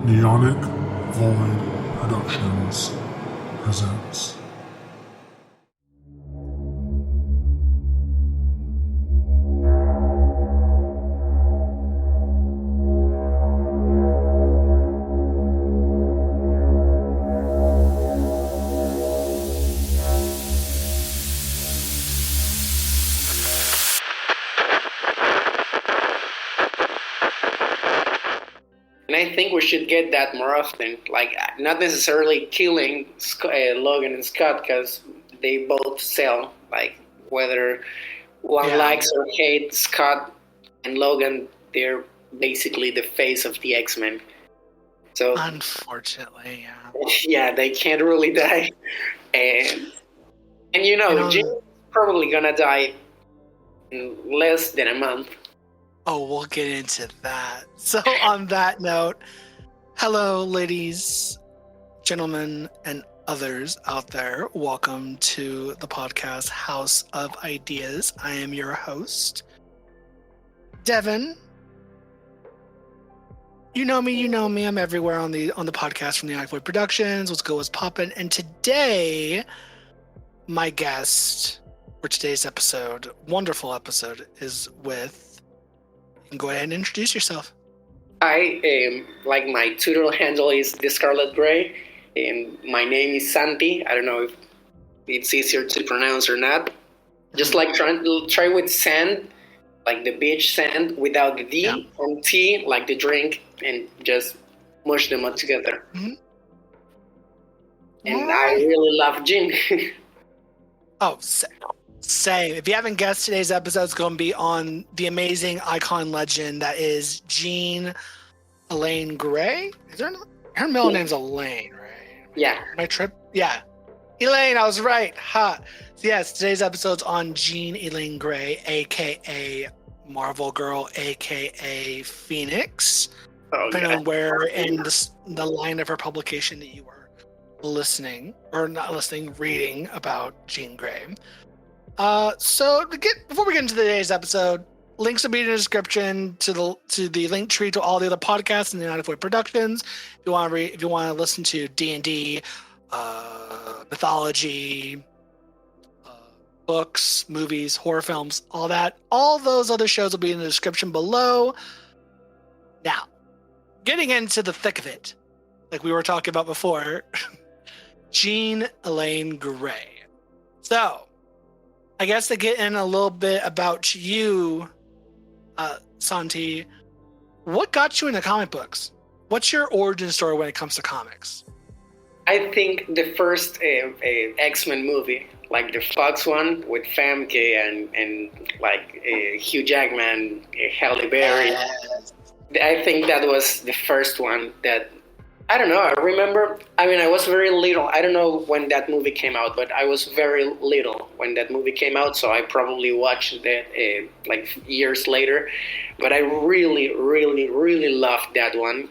Neonic Void Productions presents. And I think we should get that more often. Like, not necessarily killing Logan and Scott, because they both sell. Like, whether one likes or hates Scott and Logan, they're basically the face of the X-Men. So, unfortunately, yeah, they can't really die. And Jim's probably gonna die in less than a month. Oh, we'll get into that. So on that note, hello, ladies, gentlemen, and others out there. Welcome to the podcast House of Ideas. I am your host, Devin. You know me. I'm everywhere on the podcast from the Void Productions. Let's go, what's poppin'. And today, my guest for today's episode, wonderful episode, is with. Go ahead and introduce yourself. I my Twitter handle is theescarletgrey, and my name is Santi. I don't know if it's easier to pronounce or not. Just like try with sand, like the beach sand, without the D, and tea, like the drink, and just mush them all together. Mm-hmm. And I really love gin. Oh, same. If you haven't guessed, today's episode is going to be on the amazing icon legend that is Jean Elaine Grey. Is there her middle name's Elaine, right? Yeah. My trip. Yeah. Elaine, I was right. Ha. So yes, today's episode's on Jean Elaine Grey, aka Marvel Girl, aka Phoenix. Depending on where in the line of her publication that you were reading about Jean Grey. So before we get into today's episode, links will be in the description to the link tree to all the other podcasts in the United Void Productions. If you want to listen to D&D, mythology, books, movies, horror films, all those other shows will be in the description below. Now, getting into the thick of it, like we were talking about before, Jean Elaine Grey. So, I guess to get in a little bit about you, Santi, what got you into comic books? What's your origin story when it comes to comics? I think the first X-Men movie, like the Fox one with Famke and Hugh Jackman, Halle Berry. I think that was the first one that, I don't know, I remember, I was very little. I don't know when that movie came out, but I was very little when that movie came out, so I probably watched it years later. But I really, really, really loved that one.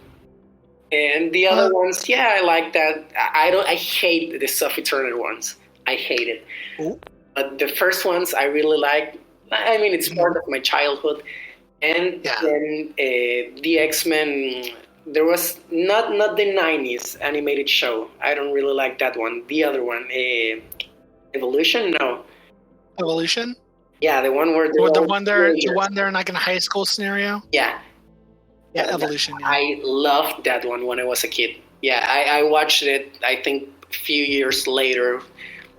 And the other ones, I like that. I hate the Sophie Turner ones. I hate it. Ooh. But the first ones I really like. It's part of my childhood. And then the X-Men... There was not the 90s animated show. I don't really like that one. The other one, Evolution? No. Evolution? Yeah, the one where the one there in like in a high school scenario? Yeah. Yeah, Evolution. Yeah. I loved that one when I was a kid. Yeah, I watched it, I think, a few years later,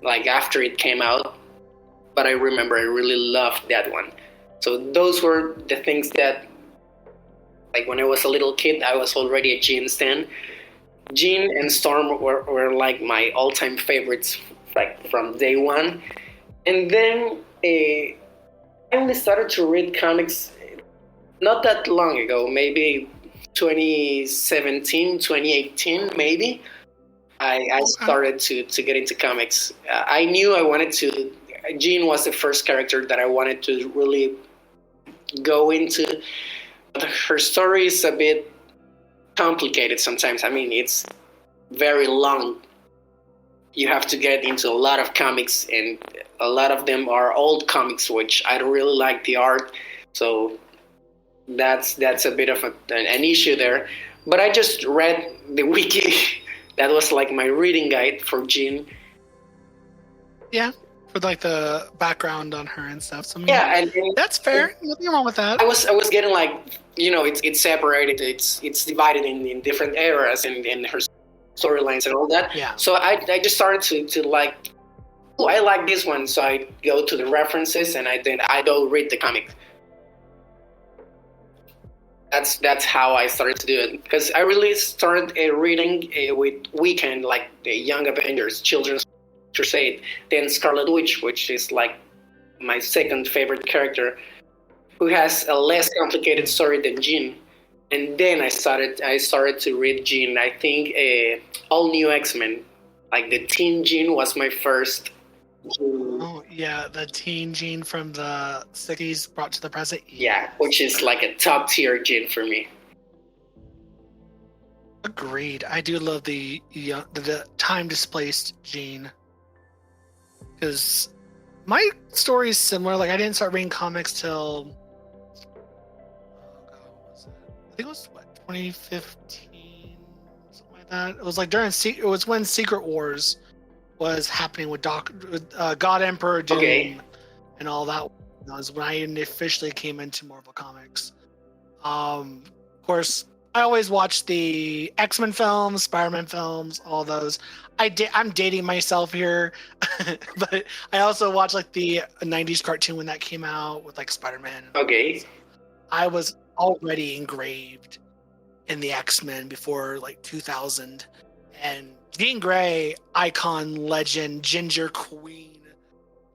like after it came out. But I remember I really loved that one. So those were the things that, like when I was a little kid, I was already a Jean stan. Jean and Storm were like my all-time favorites, like from day one. And then I only started to read comics not that long ago, maybe 2017, 2018, maybe. I started to get into comics. I knew I wanted to. Jean was the first character that I wanted to really go into. Her story is a bit complicated sometimes. It's very long. You have to get into a lot of comics, and a lot of them are old comics, which I don't really like the art. So that's a bit of an issue there. But I just read the wiki. That was like my reading guide for Jean. Yeah, for like the background on her and stuff. So I mean, Yeah, and that's fair. Nothing wrong with that. I was getting like, it's separated. It's divided in different eras and her storylines and all that. Yeah. So I just started to like, oh, I like this one. So I go to the references and I don't read the comic. That's how I started to do it, because I really started reading with Weekend, like the Young Avengers, Children's Crusade, then Scarlet Witch, which is like my second favorite character, who has a less complicated story than Jean. And then I started to read Jean. I think All New X-Men, like the Teen Jean was my first Jean. Oh yeah, the teen Jean from the 60s brought to the present. Yeah, which is like a top tier Jean for me. Agreed. I do love the time displaced Jean, because my story is similar. Like I didn't start reading comics till I think it was 2015, something like that. It was like it was when Secret Wars was happening with God Emperor Doom and all that. That was when I officially came into Marvel Comics. Of course, I always watched the X-Men films, Spider-Man films, all those. I'm dating myself here, but I also watched like the 90s cartoon when that came out with like Spider-Man. Okay. I was already engraved in the X-Men before like 2000, and Jean Grey, icon, legend, ginger queen.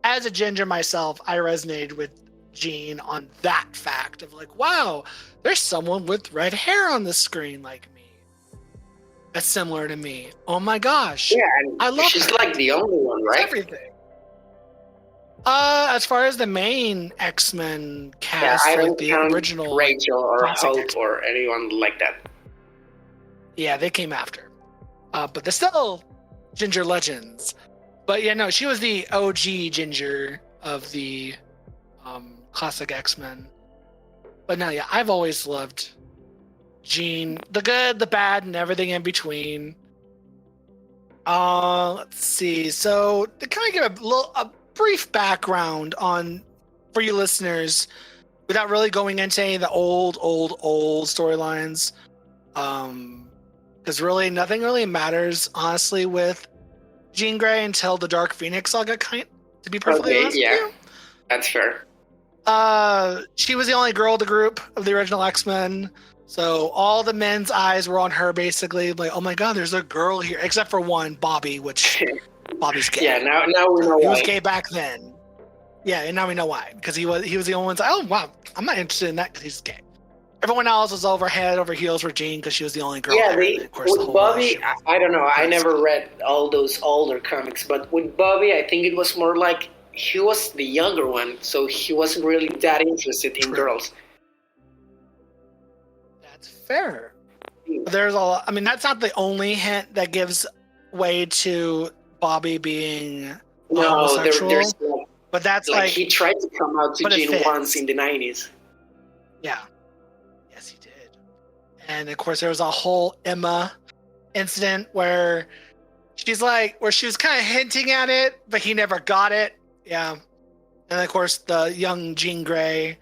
As a ginger myself, I resonated with Jean on that fact of like, wow, there's someone with red hair on the screen like me. That's similar to me. Oh my gosh. Yeah, and I love she's her. like the only one, right? Everything. As far as the main X-Men cast, I don't like the count original Rachel or classic Hope X-Men. or anyone like that. Yeah, they came after. But they're still Ginger legends. But yeah, no, she was the OG Ginger of the classic X-Men. But no, yeah, I've always loved Jean, the good, the bad, and everything in between. Let's see. So to kind of give a brief background on for you listeners, without really going into any of the old storylines. Because really nothing really matters, honestly, with Jean Grey until the Dark Phoenix saga, to be perfectly honest with you. That's fair. She was the only girl of the group of the original X-Men, so all the men's eyes were on her, basically. Like, oh my god, there's a girl here, except for one, Bobby, which Bobby's gay. Yeah, now we know He why. was gay back then. Yeah, and now we know why, because he was the only one. Oh wow, I'm not interested in that because he's gay. Everyone else was over head over heels for Jean because she was the only girl. Yeah, there. Of course, with the whole Bobby, I don't know. I never read all those older comics, but with Bobby, I think it was more like he was the younger one, so he wasn't really that interested in girls. That's fair. There's I mean, that's not the only hint that gives way to Bobby being homosexual. There's but that's like he tried to come out to Jean once in the 90s. Yeah. Yes, he did. And of course, there was a whole Emma incident where she was kind of hinting at it, but he never got it. Yeah. And of course, the young Jean Grey,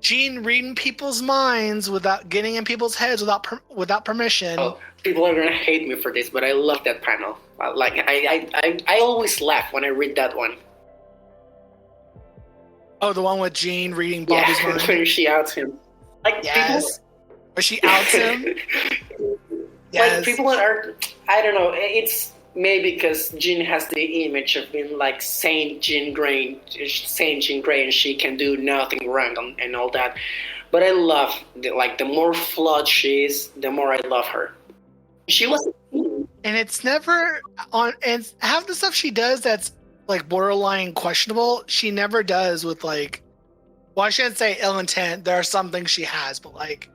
Jean reading people's minds without getting in people's heads without permission. Oh, people are gonna hate me for this, but I love that panel. Like I always laugh when I read that one. Oh, the one with Jean reading Bobby's mind? When she outs him. Like, yes. Where she outs him? Yes. Like, people are, I don't know, it's maybe because Jean has the image of being like Saint Jean Grey, and she can do nothing wrong and all that. But I love, the more flawed she is, the more I love her. She was... And it's never on, and half the stuff she does that's like borderline questionable, she never does with like, well, I shouldn't say ill intent. There are some things she has, but like,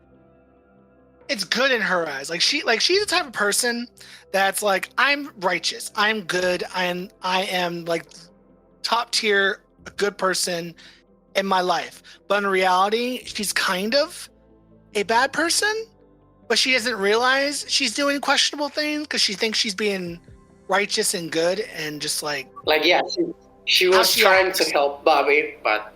it's good in her eyes. Like she's the type of person that's like, I'm righteous, I'm good, I am like top tier, a good person in my life. But in reality, she's kind of a bad person. but she doesn't realize she's doing questionable things because she thinks she's being righteous and good and just like yeah, she How was she trying acts. to help Bobby, but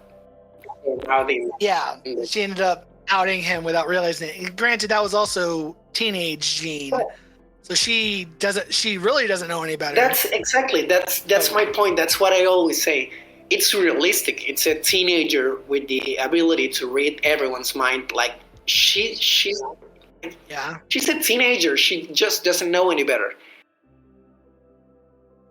how they yeah, she ended up outing him without realizing it. And granted, that was also teenage Jean, so she really doesn't know any better. That's exactly that's my point. That's what I always say. It's realistic. It's a teenager with the ability to read everyone's mind. Like she's yeah. she's a teenager. She just doesn't know any better.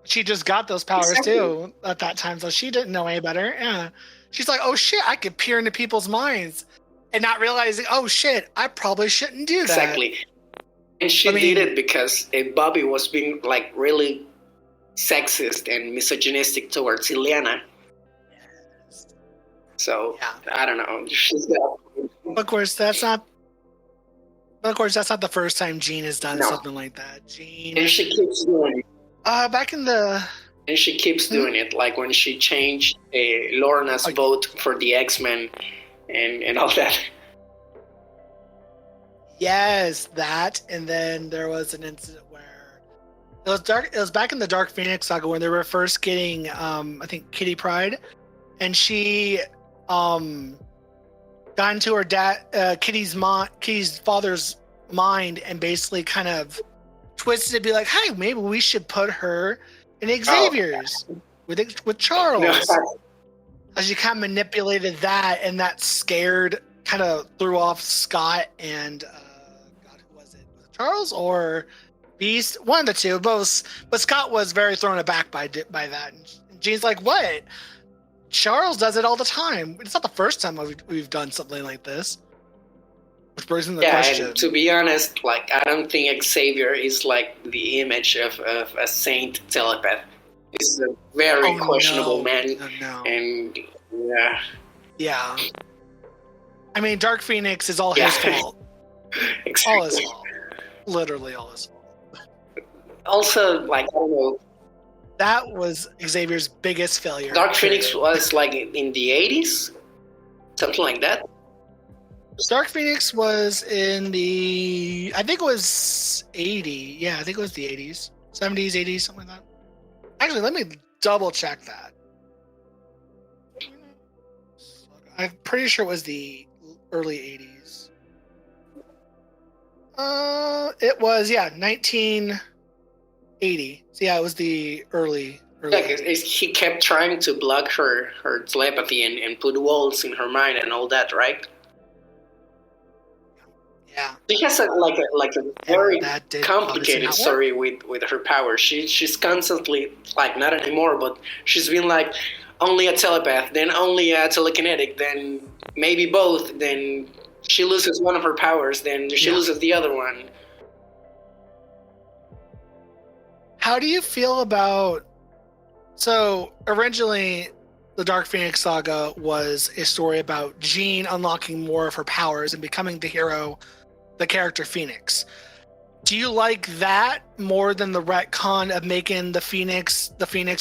She just got those powers Exactly. too at that time, so she didn't know any better. Yeah. She's like, oh shit, I could peer into people's minds and not realizing, oh shit, I probably shouldn't do that. Exactly. And she did it because Bobby was being like really sexist and misogynistic towards Ileana. So I don't know. Of course, that's not the first time Jean has done something like that. Jean, and she keeps doing it. Back in the. And she keeps doing it, like when she changed Lorna's vote for the X-Men and all that. Yes, that, and then there was an incident where it was back in the Dark Phoenix saga when they were first getting, I think Kitty Pryde, and she, got into her Kitty's father's mind and basically kind of twisted it, be like, hey, maybe we should put her in Xavier's with Charles. No. As you kind of manipulated that, and that kind of threw off Scott and God, who was it? Was it Charles or Beast? One of the two, both. But Scott was very thrown aback by that. And Jean's like, "What? Charles does it all the time. It's not the first time we've done something like this." Which brings in the question. And to be honest, like I don't think Xavier is like the image of a saint telepath. He's a very questionable man. No. And yeah. I mean, Dark Phoenix is all his fault. Exactly. All his fault. Literally all his fault. Also, like I don't know. That was Xavier's biggest failure. Dark Phoenix was like in the 80s, something like that. Dark Phoenix was in the, I think it was 80. Yeah, I think it was the 80s, 70s, 80s, something like that. Actually, let me double check that. I'm pretty sure it was the early 80s. It was 1980. So yeah, it was the early. Like he kept trying to block her telepathy and put walls in her mind and all that, right? Yeah. She has a very complicated story with her power. She's constantly, like, not anymore, but she's been like only a telepath, then only a telekinetic, then maybe both, then she loses one of her powers, then she loses the other one. How do you feel about... So, originally, the Dark Phoenix saga was a story about Jean unlocking more of her powers and becoming the hero, the character Phoenix. Do you like that more than the retcon of making the Phoenix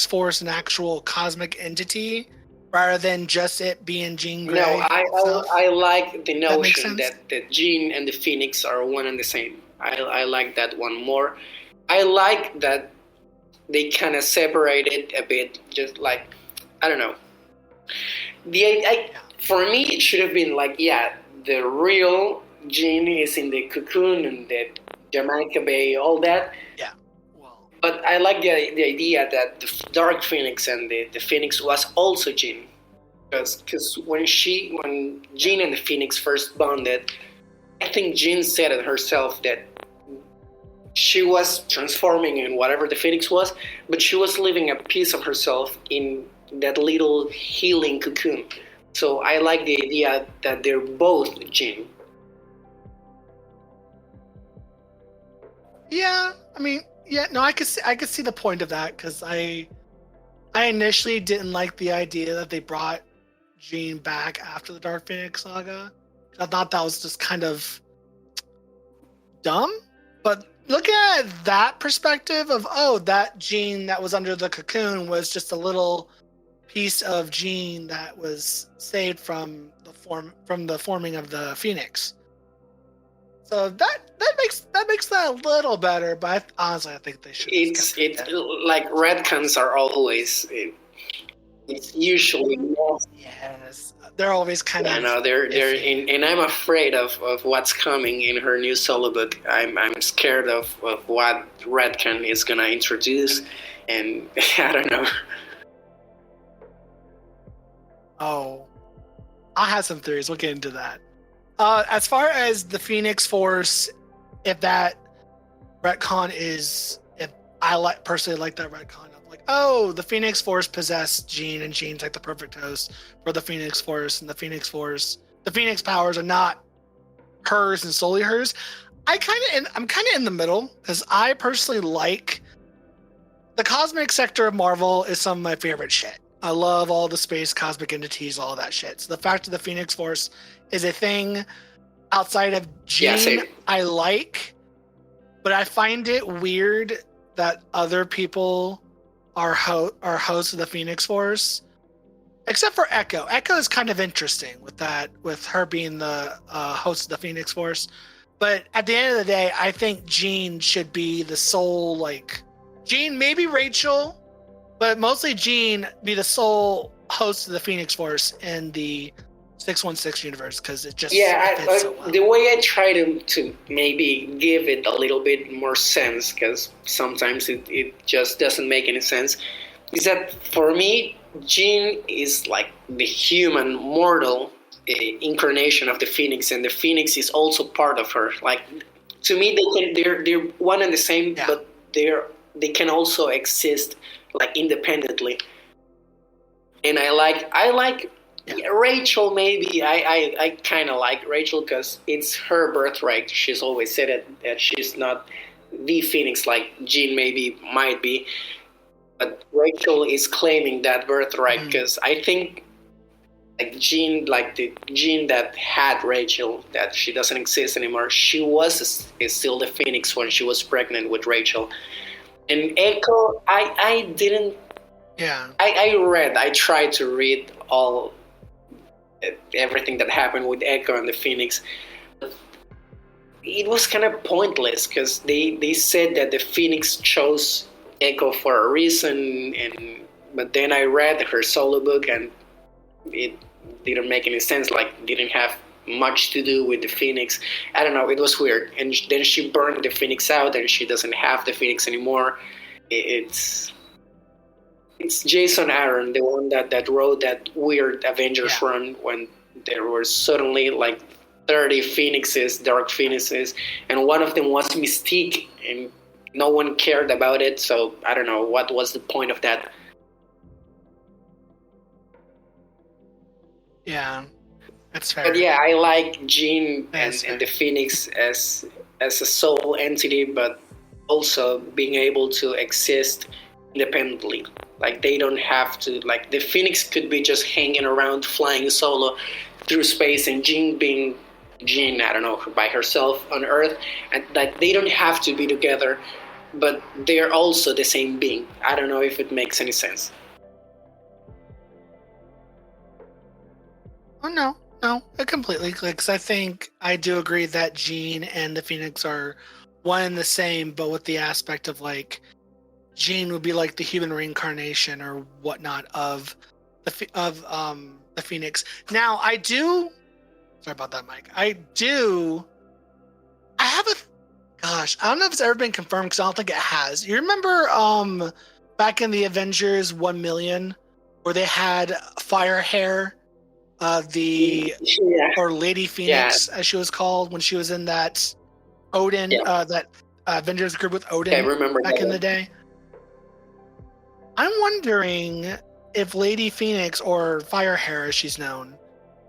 Force an actual cosmic entity rather than just it being Jean Grey? No, I like the notion that Jean and the Phoenix are one and the same. I like that one more. I like that they kind of separate it a bit, just like, I don't know. For me, it should have been like, the real Jean is in the cocoon and the Jamaica Bay, all that. Yeah. Well, but I like the idea that the Dark Phoenix and the Phoenix was also Jean, because when Jean and the Phoenix first bonded, I think Jean said it herself that she was transforming in whatever the Phoenix was, but she was leaving a piece of herself in that little healing cocoon. So I like the idea that they're both Jean. Yeah, I mean, I could see the point of that, because I initially didn't like the idea that they brought Jean back after the Dark Phoenix saga. I thought that was just kind of dumb. But looking at that perspective of, that Jean that was under the cocoon was just a little piece of Jean that was saved from the forming of the Phoenix. So that that makes that a little better, but honestly, I think they should. It's like retcons are always. It's usually yes, they're always kind I of. know they're iffy. and I'm afraid of what's coming in her new solo book. I'm scared of what retcon is gonna introduce, and I don't know. Oh, I have some theories. We'll get into that. As far as the Phoenix Force, if that retcon is, if I personally like that retcon of like, oh, the Phoenix Force possessed Jean, and Jean's like the perfect host for the Phoenix Force, and the Phoenix powers are not hers and solely hers. I'm kind of in the middle because I personally like the cosmic sector of Marvel is some of my favorite shit. I love all the space cosmic entities, all that shit. So the fact that the Phoenix Force is a thing outside of Jean, I like, but I find it weird that other people are hosts of the Phoenix Force, except for Echo. Echo is kind of interesting with that, with her being the host of the Phoenix Force. But at the end of the day, I think Jean should be the sole, like, Jean, maybe Rachel, but mostly Jean be the sole host of the Phoenix Force in the 616 universe, because it just fits so well. The way I try to maybe give it a little bit more sense, because sometimes it just doesn't make any sense, is that for me, Jean is like the human, mortal incarnation of the Phoenix, and the Phoenix is also part of her. Like, to me, they're one and the same, but they can also exist like independently. And I like Rachel. Maybe I kind of like Rachel because it's her birthright. She's always said it, that she's not the Phoenix like Jean maybe might be, but Rachel is claiming that birthright because I think like Jean, like the Jean that had Rachel, that she doesn't exist anymore. She was still the Phoenix when she was pregnant with Rachel. And Echo, I didn't. Yeah. I tried to read everything that happened with Echo and the Phoenix. It was kind of pointless because they said that the Phoenix chose Echo for a reason, but then I read her solo book and it didn't make any sense. Like, didn't have much to do with the Phoenix. I don't know. It was weird. And then she burned the Phoenix out, and she doesn't have the Phoenix anymore. It's Jason Aaron, the one that wrote that weird Avengers run when there were suddenly like 30 Phoenixes, Dark Phoenixes, and one of them was Mystique, and no one cared about it. So I don't know what was the point of that. Yeah, that's fair. But yeah, I like Jean and the Phoenix as a sole entity, but also being able to exist independently. Like, they don't have to, like, the Phoenix could be just hanging around, flying solo through space, and Jean being Jean, I don't know, by herself on Earth, and like they don't have to be together, but they're also the same being. I don't know if it makes any sense. Oh, no, it completely clicks. I think I do agree that Jean and the Phoenix are one and the same, but with the aspect of like Jean would be like the human reincarnation or whatnot of the Phoenix. Now, I do. Sorry about that, Mike. I have a. Gosh, I don't know if it's ever been confirmed because I don't think it has. You remember back in the Avengers 1,000,000 where they had Fire Hair, or Lady Phoenix as she was called when she was in that Odin, that Avengers group with Odin. I remember back in the day. I'm wondering if Lady Phoenix, or Fire Hair as she's known,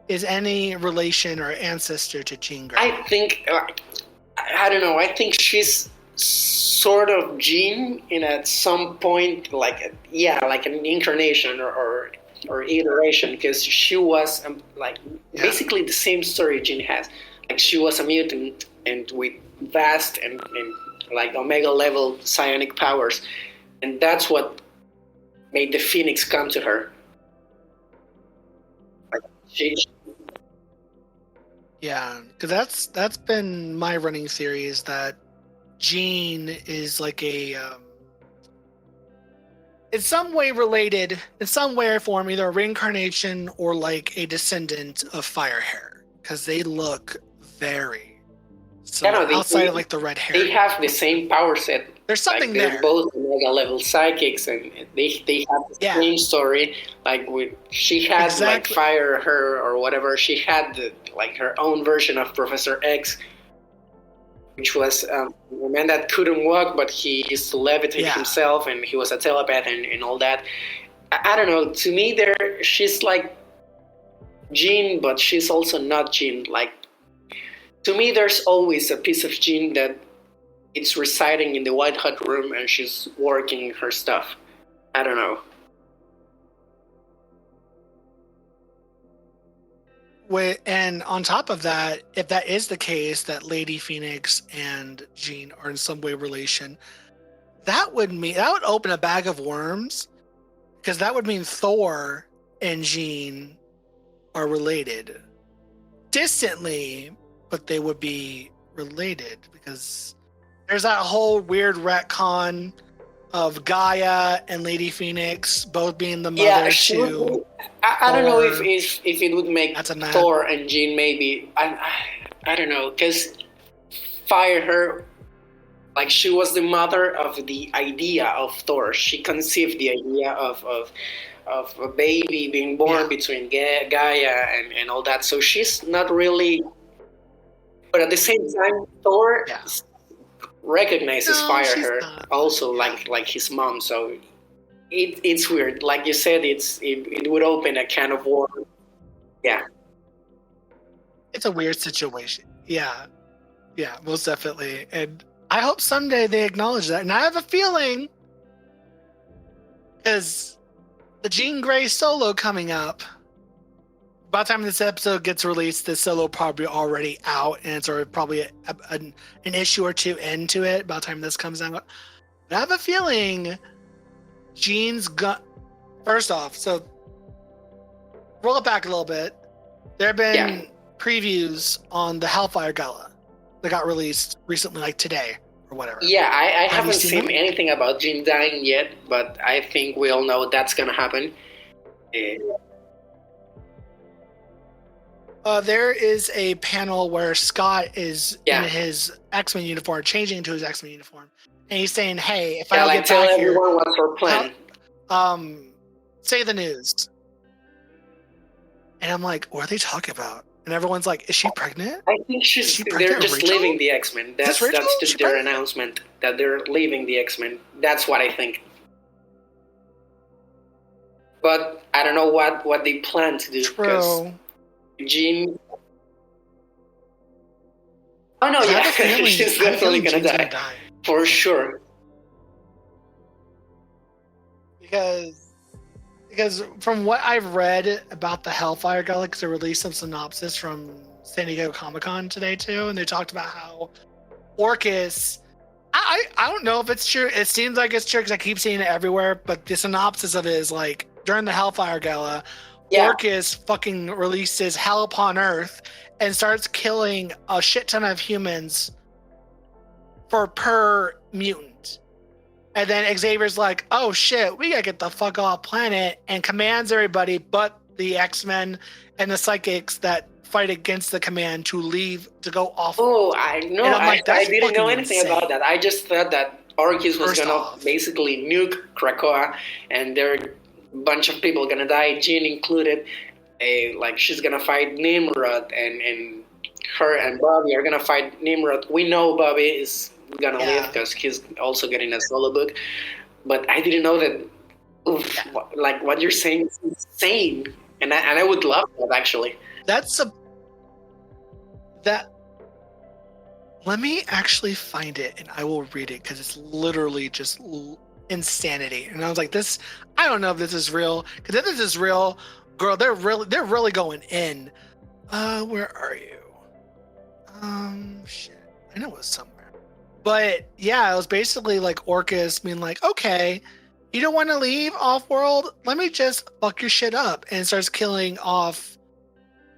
is any relation or ancestor to Jean Grey. I think, I don't know, I think she's sort of Jean at some point, like an incarnation or iteration, because she was basically the same story Jean has. Like, she was a mutant and with vast and like Omega level psionic powers, and that's what made the Phoenix come to her. Like, Yeah, because that's been my running theory is that Jean is like a in some way related, in some way or form, either a reincarnation or like a descendant of Firehair, because they look very similar. Outside of like the red hair, they have the same power set. There's something like, they're there. both mega level psychics, and they have the same story. Like she had like fire her or whatever. She had like her own version of Professor X, which was a man that couldn't walk, but he used to levitate himself, and he was a telepath and all that. I don't know. To me, she's like Jean, but she's also not Jean. Like, to me, there's always a piece of Jean that it's residing in the White Hut room, and she's working her stuff. I don't know. And on top of that, if that is the case, that Lady Phoenix and Jean are in some way relation, that would open a bag of worms, because that would mean Thor and Jean are related distantly, but they would be related because there's that whole weird retcon of Gaia and Lady Phoenix both being the mother to. I don't know if it would make Thor and Jean maybe. I don't know, because Firehair, like, she was the mother of the idea of Thor. She conceived the idea of a baby being born between Gaia and all that. So she's not really. But at the same time, Thor recognizes Firehair also, like his mom. So it's weird. Like you said, it would open a can of worms. Yeah. It's a weird situation. Yeah, most definitely. And I hope someday they acknowledge that. And I have a feeling, because the Jean Grey solo coming up, by the time this episode gets released, this solo probably already out, and it's already probably an issue or two into it by the time this comes out. But I have a feeling Jean's got. First off, so roll it back a little bit. There have been previews on the Hellfire Gala that got released recently, like today or whatever. Yeah, I haven't seen anything about Jean dying yet, but I think we all know that's gonna happen. There is a panel where Scott is in his X-Men uniform, changing into his X-Men uniform, and he's saying, "Hey, if I don't get back here, what's our plan? Say the news." And I'm like, "What are they talking about?" And everyone's like, "Is she pregnant?" I think they're just leaving the X-Men. That's just their announcement that they're leaving the X-Men. That's what I think. But I don't know what they plan to do. True. Jean. Oh no, yeah, she's definitely gonna die. For sure. Because from what I've read about the Hellfire Gala, because they released some synopsis from San Diego Comic-Con today too, and they talked about how Orcus. I don't know if it's true. It seems like it's true because I keep seeing it everywhere. But the synopsis of it is like during the Hellfire Gala, Orcus fucking releases hell upon earth and starts killing a shit ton of humans per mutant. And then Xavier's like, "Oh shit, we gotta get the fuck off planet," and commands everybody but the X-Men and the psychics that fight against the command to leave, to go off. Oh, I know. I didn't know anything about that. I just thought that Orcus was gonna basically nuke Krakoa, and there are a bunch of people gonna die, Jean included. Like, she's gonna fight Nimrod, and her and Bobby are gonna fight Nimrod. We know Bobby is gonna live because he's also getting a solo book, but I didn't know that. Like, what you're saying is insane, and I would love that, actually. Let me actually find it and I will read it, because it's literally just insanity. And I was like, I don't know if this is real, because if this is real, girl, they're really going in. Where are you? Shit, I know it was somewhere. But yeah, it was basically like Orcus being like, "Okay, you don't want to leave off-world? Let me just fuck your shit up," and starts killing off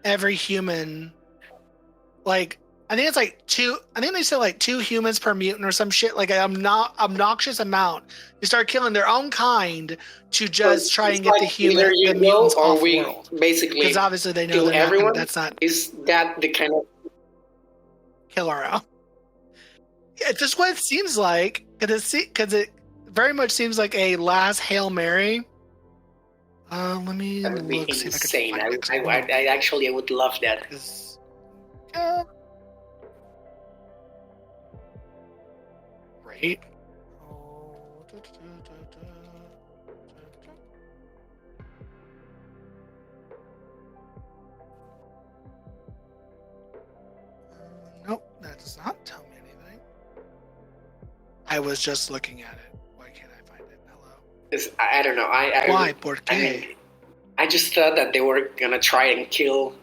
every human like I think it's like two. I think they said like 2 humans per mutant or some shit. Like an obnoxious amount to start killing their own kind to just try and get like the either you go mutants or off we world. basically Because obviously they know kill they're not. everyone. That's not Is that the kind of killer out. Yeah, just what it seems like. Because it very much seems like a last Hail Mary. Let me that would be look. See if insane? I can find I would love that. Right. Nope, that does not tell me anything. I was just looking at it. Why can't I find it? Hello. 'Cause I don't know. Why? ¿Por qué? I mean, I just thought that they were gonna try and kill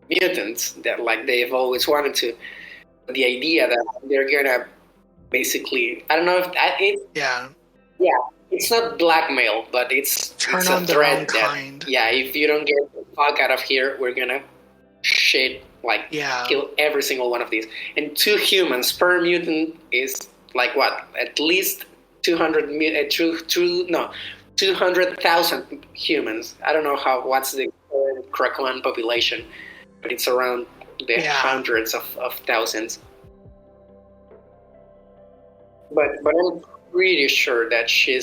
mutants that like they've always wanted to. The idea that they're gonna basically, I don't know if Yeah. it's not blackmail, but it's Turn a on their threat own that kind. yeah, if you don't get the fuck out of here, we're gonna kill every single one of these. And 2 humans per mutant is like what? At least 200,000 humans. I don't know what's the Krakoan population, but it's around the hundreds of thousands. But I'm pretty sure that she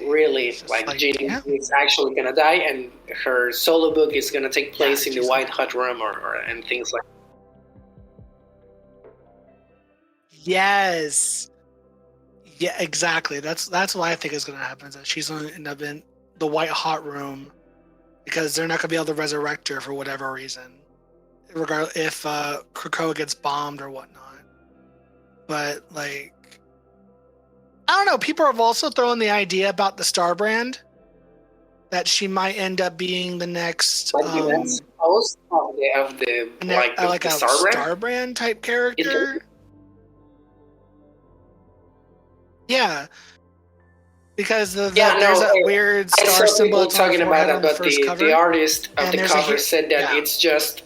really Jean is actually gonna die, and her solo book is gonna take place in the White Hot Room and things like. Yes. Yeah, exactly. That's what I think is going to happen. Is that she's going to end up in the White Hot Room because they're not going to be able to resurrect her for whatever reason, regardless if Krakoa gets bombed or whatnot. But like, I don't know. People have also thrown the idea about the Star Brand that she might end up being the next. Of the Star Brand type character. Yeah, because there's that weird star symbol talking about that, but the artist of the cover said that it's just.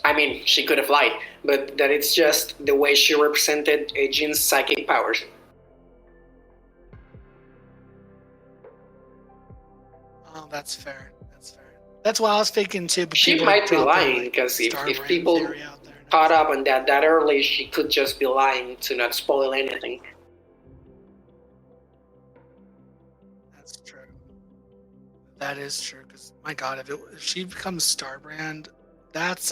I mean, she could have lied, but that it's just the way she represented Jean's psychic powers. Oh, that's fair. That's what I was thinking too. But she might be lying because if people caught up on that early, she could just be lying to not spoil anything. That is true, because my God, if she becomes Starbrand, that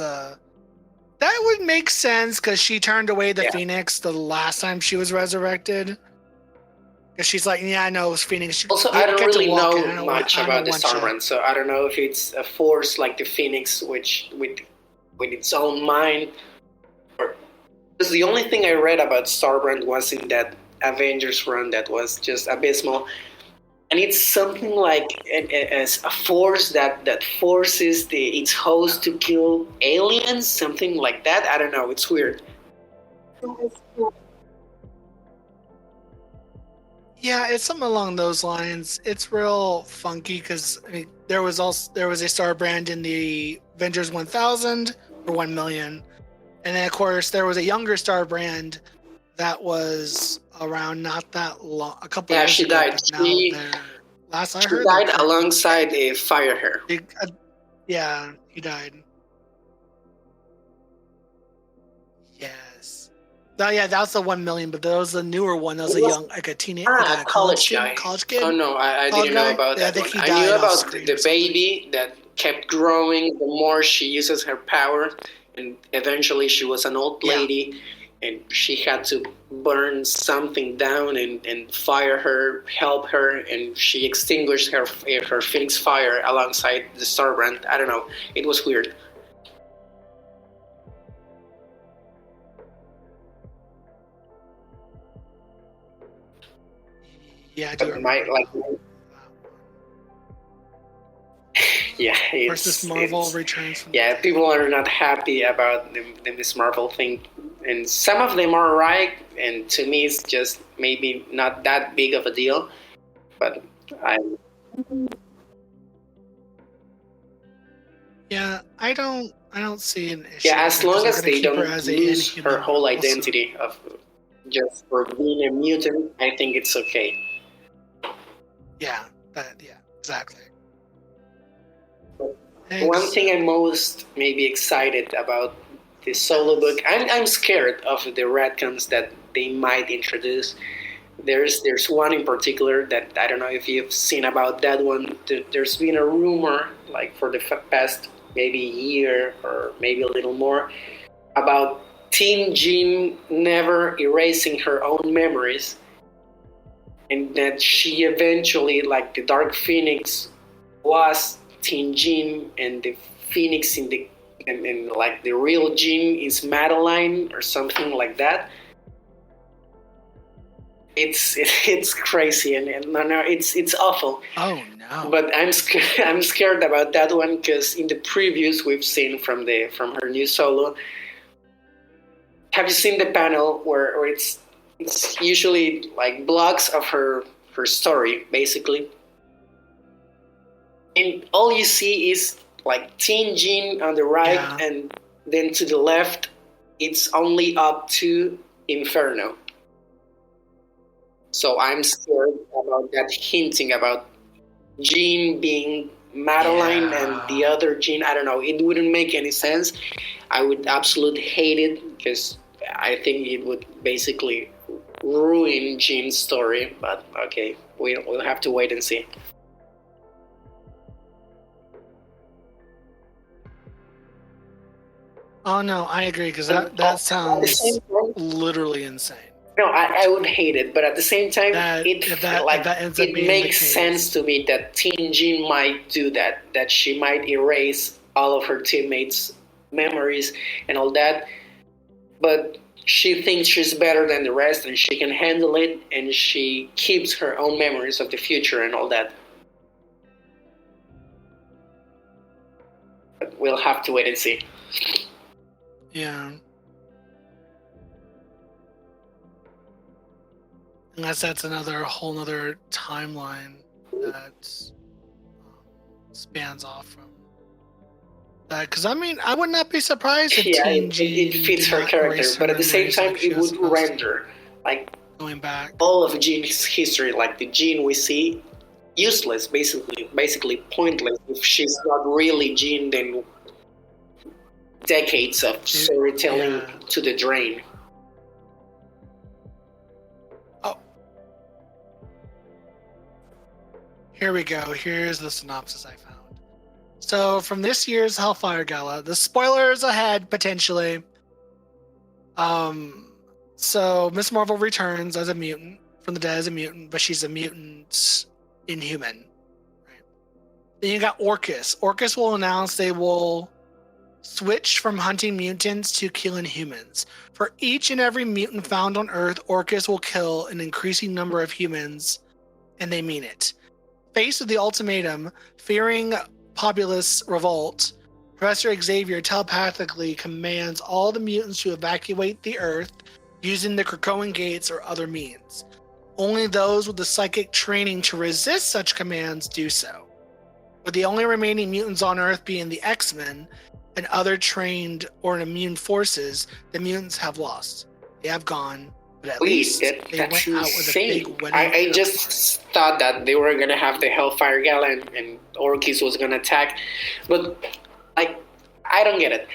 would make sense because she turned away the Phoenix the last time she was resurrected. Because she's like, yeah, I know it was Phoenix. Also, I don't really know much about the Starbrand, so I don't know if it's a force like the Phoenix, which with its own mind. Because the only thing I read about Starbrand was in that Avengers run that was just abysmal. And it's something like a force that forces its host to kill aliens, something like that. I don't know. It's weird. Yeah, it's something along those lines. It's real funky because there was a Starbrand in the Avengers 1000 or 1 million, and then of course there was a younger Starbrand that was around not that long, a couple years ago. Yeah, she died. Last I she heard, died alongside a Firehair. Yeah, he died. Yes. Oh yeah, that was the 1 million, but that was the newer one. That was a teenage, a college guy. College kid. Oh no, I didn't know about that. I knew about the baby that kept growing the more she uses her power, and eventually she was an old lady. And she had to burn something down and fire her, help her, and she extinguished her Phoenix fire alongside the Starbrand. I don't know. It was weird. Yeah, I do yeah, versus Marvel returns. People are not happy about the Miss Marvel thing, and some of them are right, and to me it's just maybe not that big of a deal. But I don't I don't see an issue. Yeah, as with it, 'cause long they're as gonna they keep her don't as a lose Inhuman her whole also. identity of just for being a mutant, I think it's okay. Yeah, exactly. One thing I'm most maybe excited about the solo book, I'm scared of the retcons that they might introduce. There's one in particular that I don't know if you've seen about that one. There's been a rumor, like for the past maybe year or maybe a little more, about Teen Jean never erasing her own memories, and that she eventually, like the Dark Phoenix, was Teen Jean, and the Phoenix in the and like the real Jean is Madeline or something like that. It's crazy and no, it's awful. Oh no! But I'm scared about that one because in the previews we've seen from her new solo. Have you seen the panel where it's usually like blocks of her story basically, and all you see is like Teen Jean on the right, Yeah. and then to the left it's only up to Inferno. So I'm scared about that hinting about Jean being Madeline and the other Jean. I don't know. It wouldn't make any sense. I would absolutely hate it because I think it would basically ruin Jean's story. But okay, we'll have to wait and see. Oh no, I agree because that sounds literally insane. No, I would hate it, but at the same time, if that ends up it being makes the case. sense to me that Teen Jean might do that. That she might erase all of her teammates' memories and all that, but she thinks she's better than the rest and she can handle it, and she keeps her own memories of the future and all that. But we'll have to wait and see. Yeah. Unless that's another whole nother timeline that spans off from that. Because I mean, I would not be surprised if Teen Jean it fits did her not character, erase but her at the same memories time, like she it was would supposed to. render like Going back. all of Jean's history, like the Jean we see, useless, basically pointless. If she's not really Jean, then decades of storytelling to the drain. Oh, here we go. Here's the synopsis I found. So, from this year's Hellfire Gala, the spoilers ahead potentially. So Miss Marvel returns as a mutant from the dead as a mutant, but she's a mutant Inhuman. Right? Then you got Orcus. Orcus will announce they will switch from hunting mutants to killing humans. For each and every mutant found on Earth, Orcus will kill an increasing number of humans, and they mean it. Faced with the ultimatum, fearing populace revolt, Professor Xavier telepathically commands all the mutants to evacuate the Earth using the Krakoan gates or other means. Only those with the psychic training to resist such commands do so. With the only remaining mutants on Earth being the X-Men and other trained or immune forces, the mutants have lost. They have gone, but at least they went out with a big winning. I just thought that they were gonna have the Hellfire Gala and Orcus was gonna attack, but like I don't get it.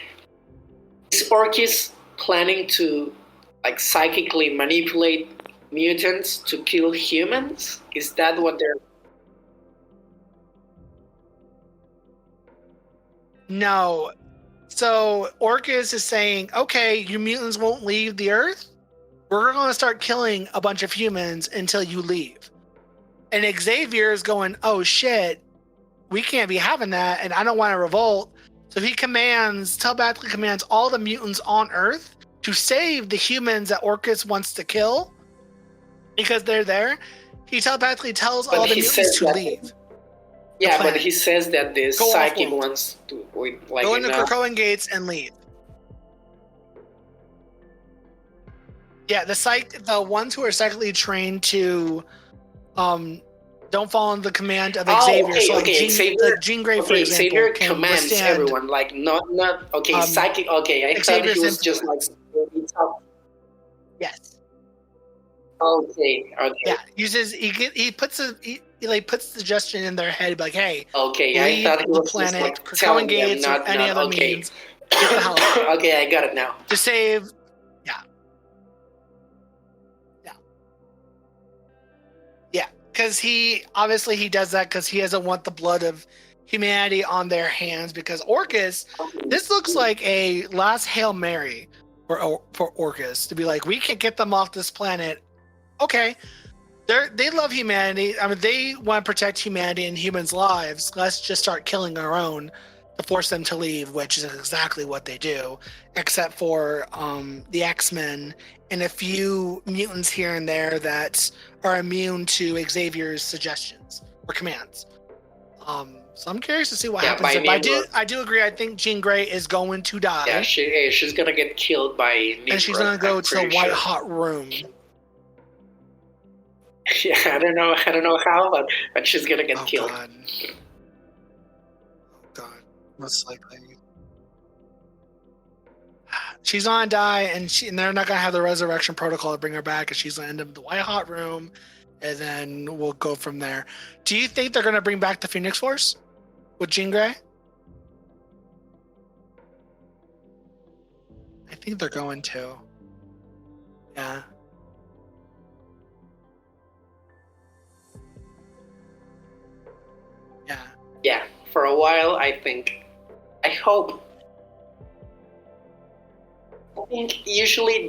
Is Orcus planning to like psychically manipulate mutants to kill humans? Is that what they're... No. So Orcus is saying, okay, you mutants won't leave the Earth. We're going to start killing a bunch of humans until you leave. And Xavier is going, oh shit, we can't be having that, and I don't want to revolt. So he telepathically commands all the mutants on Earth to save the humans that Orcus wants to kill because they're there. He telepathically tells all the mutants to leave. Yeah, but he says that the psychic wants to like go into Krakoan gates and leave. Yeah, the ones who are psychically trained to don't don't fall under the command of Oh, Xavier. okay, so like okay. Jean Grey, for Okay, example, Xavier can commands withstand everyone, like not okay. Psychic. Okay, I thought Xavier's he was just like. influence. Yes. Okay. Okay. Yeah. Uses he puts puts suggestion in their head like, hey, Okay, I leave thought he the was planet, just like Krakoan telling them Gates, or any other okay. means. Get the hell out. Okay, I got it now. To save. Yeah, because he does that because he doesn't want the blood of humanity on their hands. Because Orcus, this looks like a last Hail Mary for Orcus to be like, we can't get them off this planet. Okay, they love humanity. I mean, they want to protect humanity and humans' lives. Let's just start killing our own to force them to leave, which is exactly what they do, except for the X-Men and a few mutants here and there that are immune to Xavier's suggestions or commands. So I'm curious to see what happens. But I do agree. I think Jean Grey is going to die. Yeah, she's gonna get killed by Nimrod, and she's gonna go to the white hot room. Yeah, I don't know how, but she's gonna get killed. God. Oh God, most likely. She's gonna die, and they're not gonna have the resurrection protocol to bring her back, and she's gonna end up in the white hot room, and then we'll go from there. Do you think they're gonna bring back the Phoenix Force with Jean Grey? I think they're going to. Yeah. Yeah. Yeah, for a while, I hope. I think usually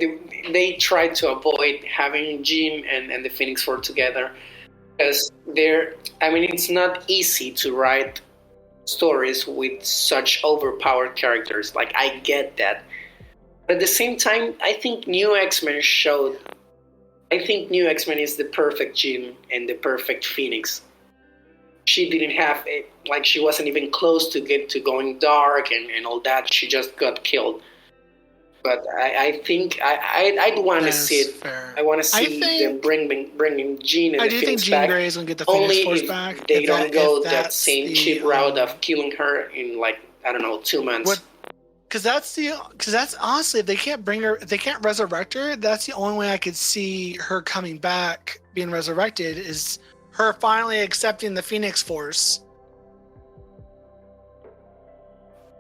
they try to avoid having Jean and the Phoenix Force together because it's not easy to write stories with such overpowered characters. Like, I get that. But at the same time, I think New X-Men is the perfect Jean and the perfect Phoenix. She didn't have she wasn't even close to going dark and all that. She just got killed. But I think I'd want to see it. Fair. I want to see them bringing Jean and the Phoenix back. I do think Jean Grey is going to get the Phoenix Force back. Only if they don't go that same cheap route of killing her in 2 months. Because that's honestly, if they can't resurrect her, that's the only way I could see her coming back, being resurrected, is her finally accepting the Phoenix Force.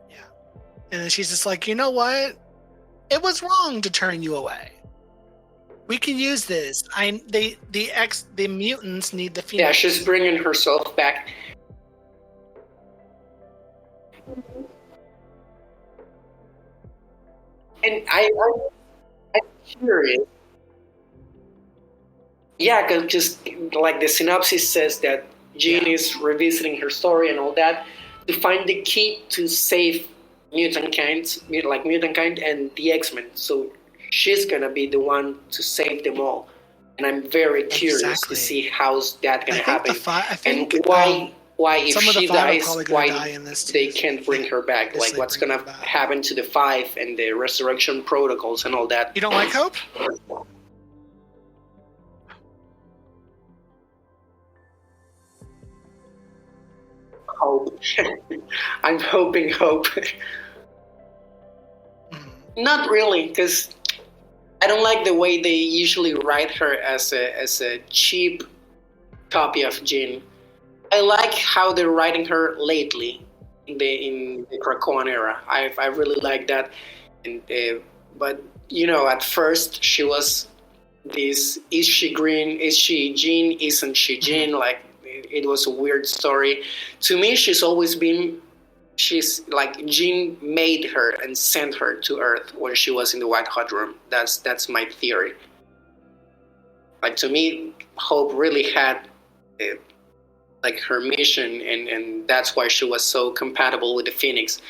Yeah. And then she's just like, you know what? It was wrong to turn you away. We can use this. The mutants need the Phoenix. Yeah, she's bringing herself back. And I'm curious. Yeah, because just like the synopsis says that Jean is revisiting her story and all that to find the key to save mutant kind and the X-Men. So she's gonna be the one to save them all, and I'm very curious to see how's that gonna happen. And why if she dies, why they can't bring her back? Like, what's gonna happen to the Five and the resurrection protocols and all that? You don't like Hope? Hope. I'm hoping Hope. Not really, because I don't like the way they usually write her as a cheap copy of Jean. I like how they're writing her lately in the Krakoan era. I really like that. And but at first she was this: is she green? Is she Jean? Isn't she Jean? Like, it was a weird story. To me, she's always been. She's like Jean made her and sent her to Earth when she was in the White Hot Room. That's my theory. Like, to me, Hope really had her mission, and that's why she was so compatible with the Phoenix.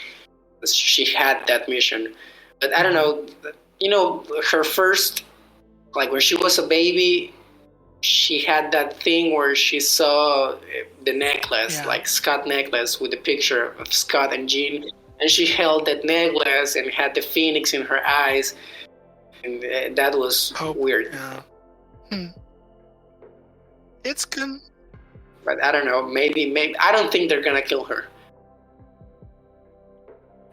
She had that mission. But I don't know. Her first, when she was a baby, she had that thing where she saw the necklace, Scott necklace with the picture of Scott and Jean, and she held that necklace and had the Phoenix in her eyes, and that was weird. Yeah. It's good. But I don't know. Maybe I don't think they're gonna kill her.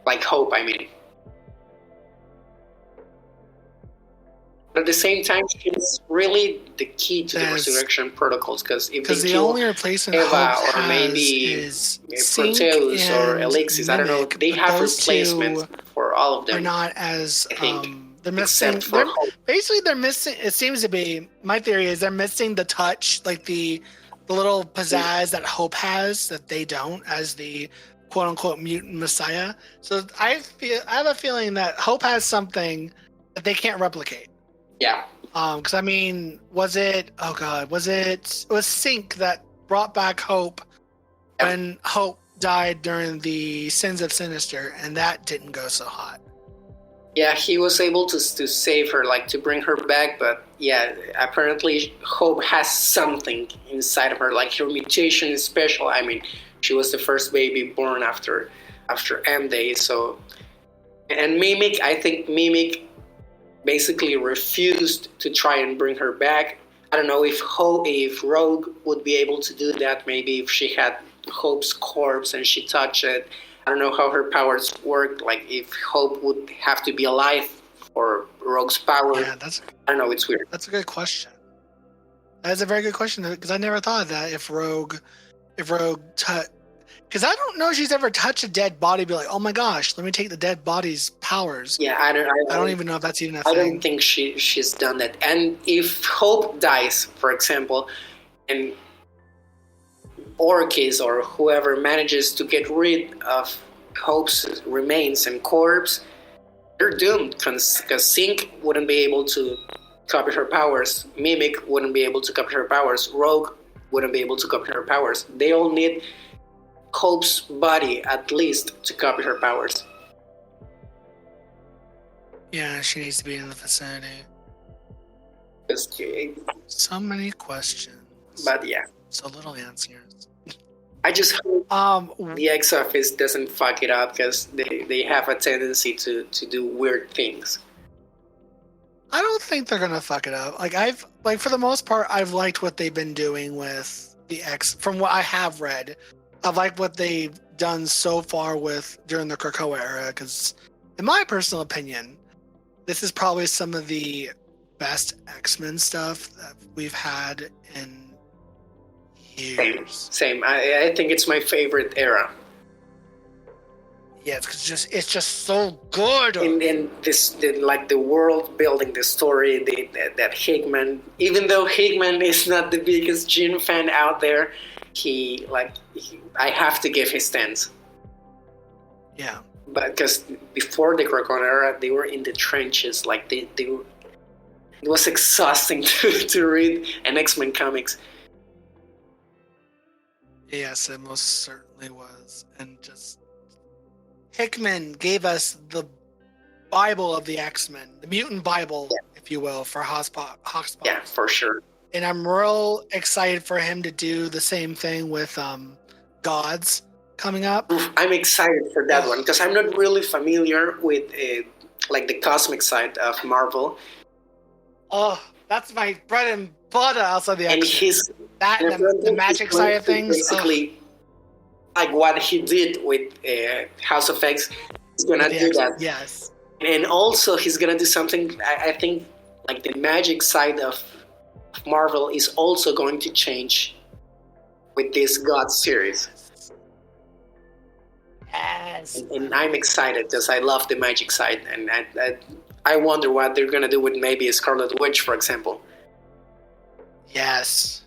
Like Hope, I mean. But at the same time, she's really the key to the resurrection protocols, because if they the kill only replacement Eva Hope or has maybe is Proteus or and Elixir, I don't know, Mimic, they but have those replacements two for all of them. are not as I think, they're missing. except for Hope. Basically, they're missing. It seems to be, my theory is they're missing the touch, like the little pizzazz that Hope has that they don't, as the quote unquote mutant messiah. So I have a feeling that Hope has something that they can't replicate. Yeah. Because I mean, was it Sync that brought back Hope when Hope died during the Sins of Sinister, and that didn't go so hot. Yeah, he was able to save her, like to bring her back, but yeah, apparently Hope has something inside of her, like her mutation is special. I mean, she was the first baby born after M Day, so. And Mimic, I think Mimic basically refused to try and bring her back. I don't know if Rogue would be able to do that, maybe if she had Hope's corpse and she touched it. I don't know how her powers work, like if Hope would have to be alive for Rogue's power. Yeah, I don't know, it's weird. That's a good question. That's a very good question, because I never thought of that. If Rogue because I don't know if she's ever touched a dead body, be like, oh my gosh, let me take the dead body's powers. Yeah, I don't even know if that's even a thing. I don't think she's done that. And if Hope dies, for example, and Orchis or whoever manages to get rid of Hope's remains and corpse, they're doomed, because Sync wouldn't be able to copy her powers, Mimic wouldn't be able to copy her powers, Rogue wouldn't be able to copy her powers. They all need Hope's body at least to copy her powers. Yeah, she needs to be in the vicinity. So many questions. But yeah. So little answers. I just hope the X Office doesn't fuck it up, because they have a tendency to do weird things. I don't think they're gonna fuck it up. Like for the most part, I've liked what they've been doing with the X. From what I have read, I've liked what they've done so far during the Krakoa era. Because, in my personal opinion, this is probably some of the best X-Men stuff that we've had in years. Same. I think it's my favorite era. Yeah, it's just so good. And the world building, the story, that Hickman, even though Hickman is not the biggest Jean fan out there, I have to give his stance. Yeah. But because before the Krakoa era, they were in the trenches, like they were, it was exhausting to read an X-Men comics. Yes, it most certainly was. And just Hickman gave us the Bible of the X-Men, the mutant Bible, if you will, for Hotspot. Yeah, for sure. And I'm real excited for him to do the same thing with Gods coming up. I'm excited for that one, because I'm not really familiar with the cosmic side of Marvel. Oh, that's my bread and butter outside the X-Men. And the magic side of things. Basically, like what he did with House of X, he's gonna do that. Yes. And also he's gonna do something, I think, like the magic side of Marvel is also going to change with this God series. Yes. And I'm excited, because I love the magic side, and I wonder what they're gonna do with maybe a Scarlet Witch, for example. Yes.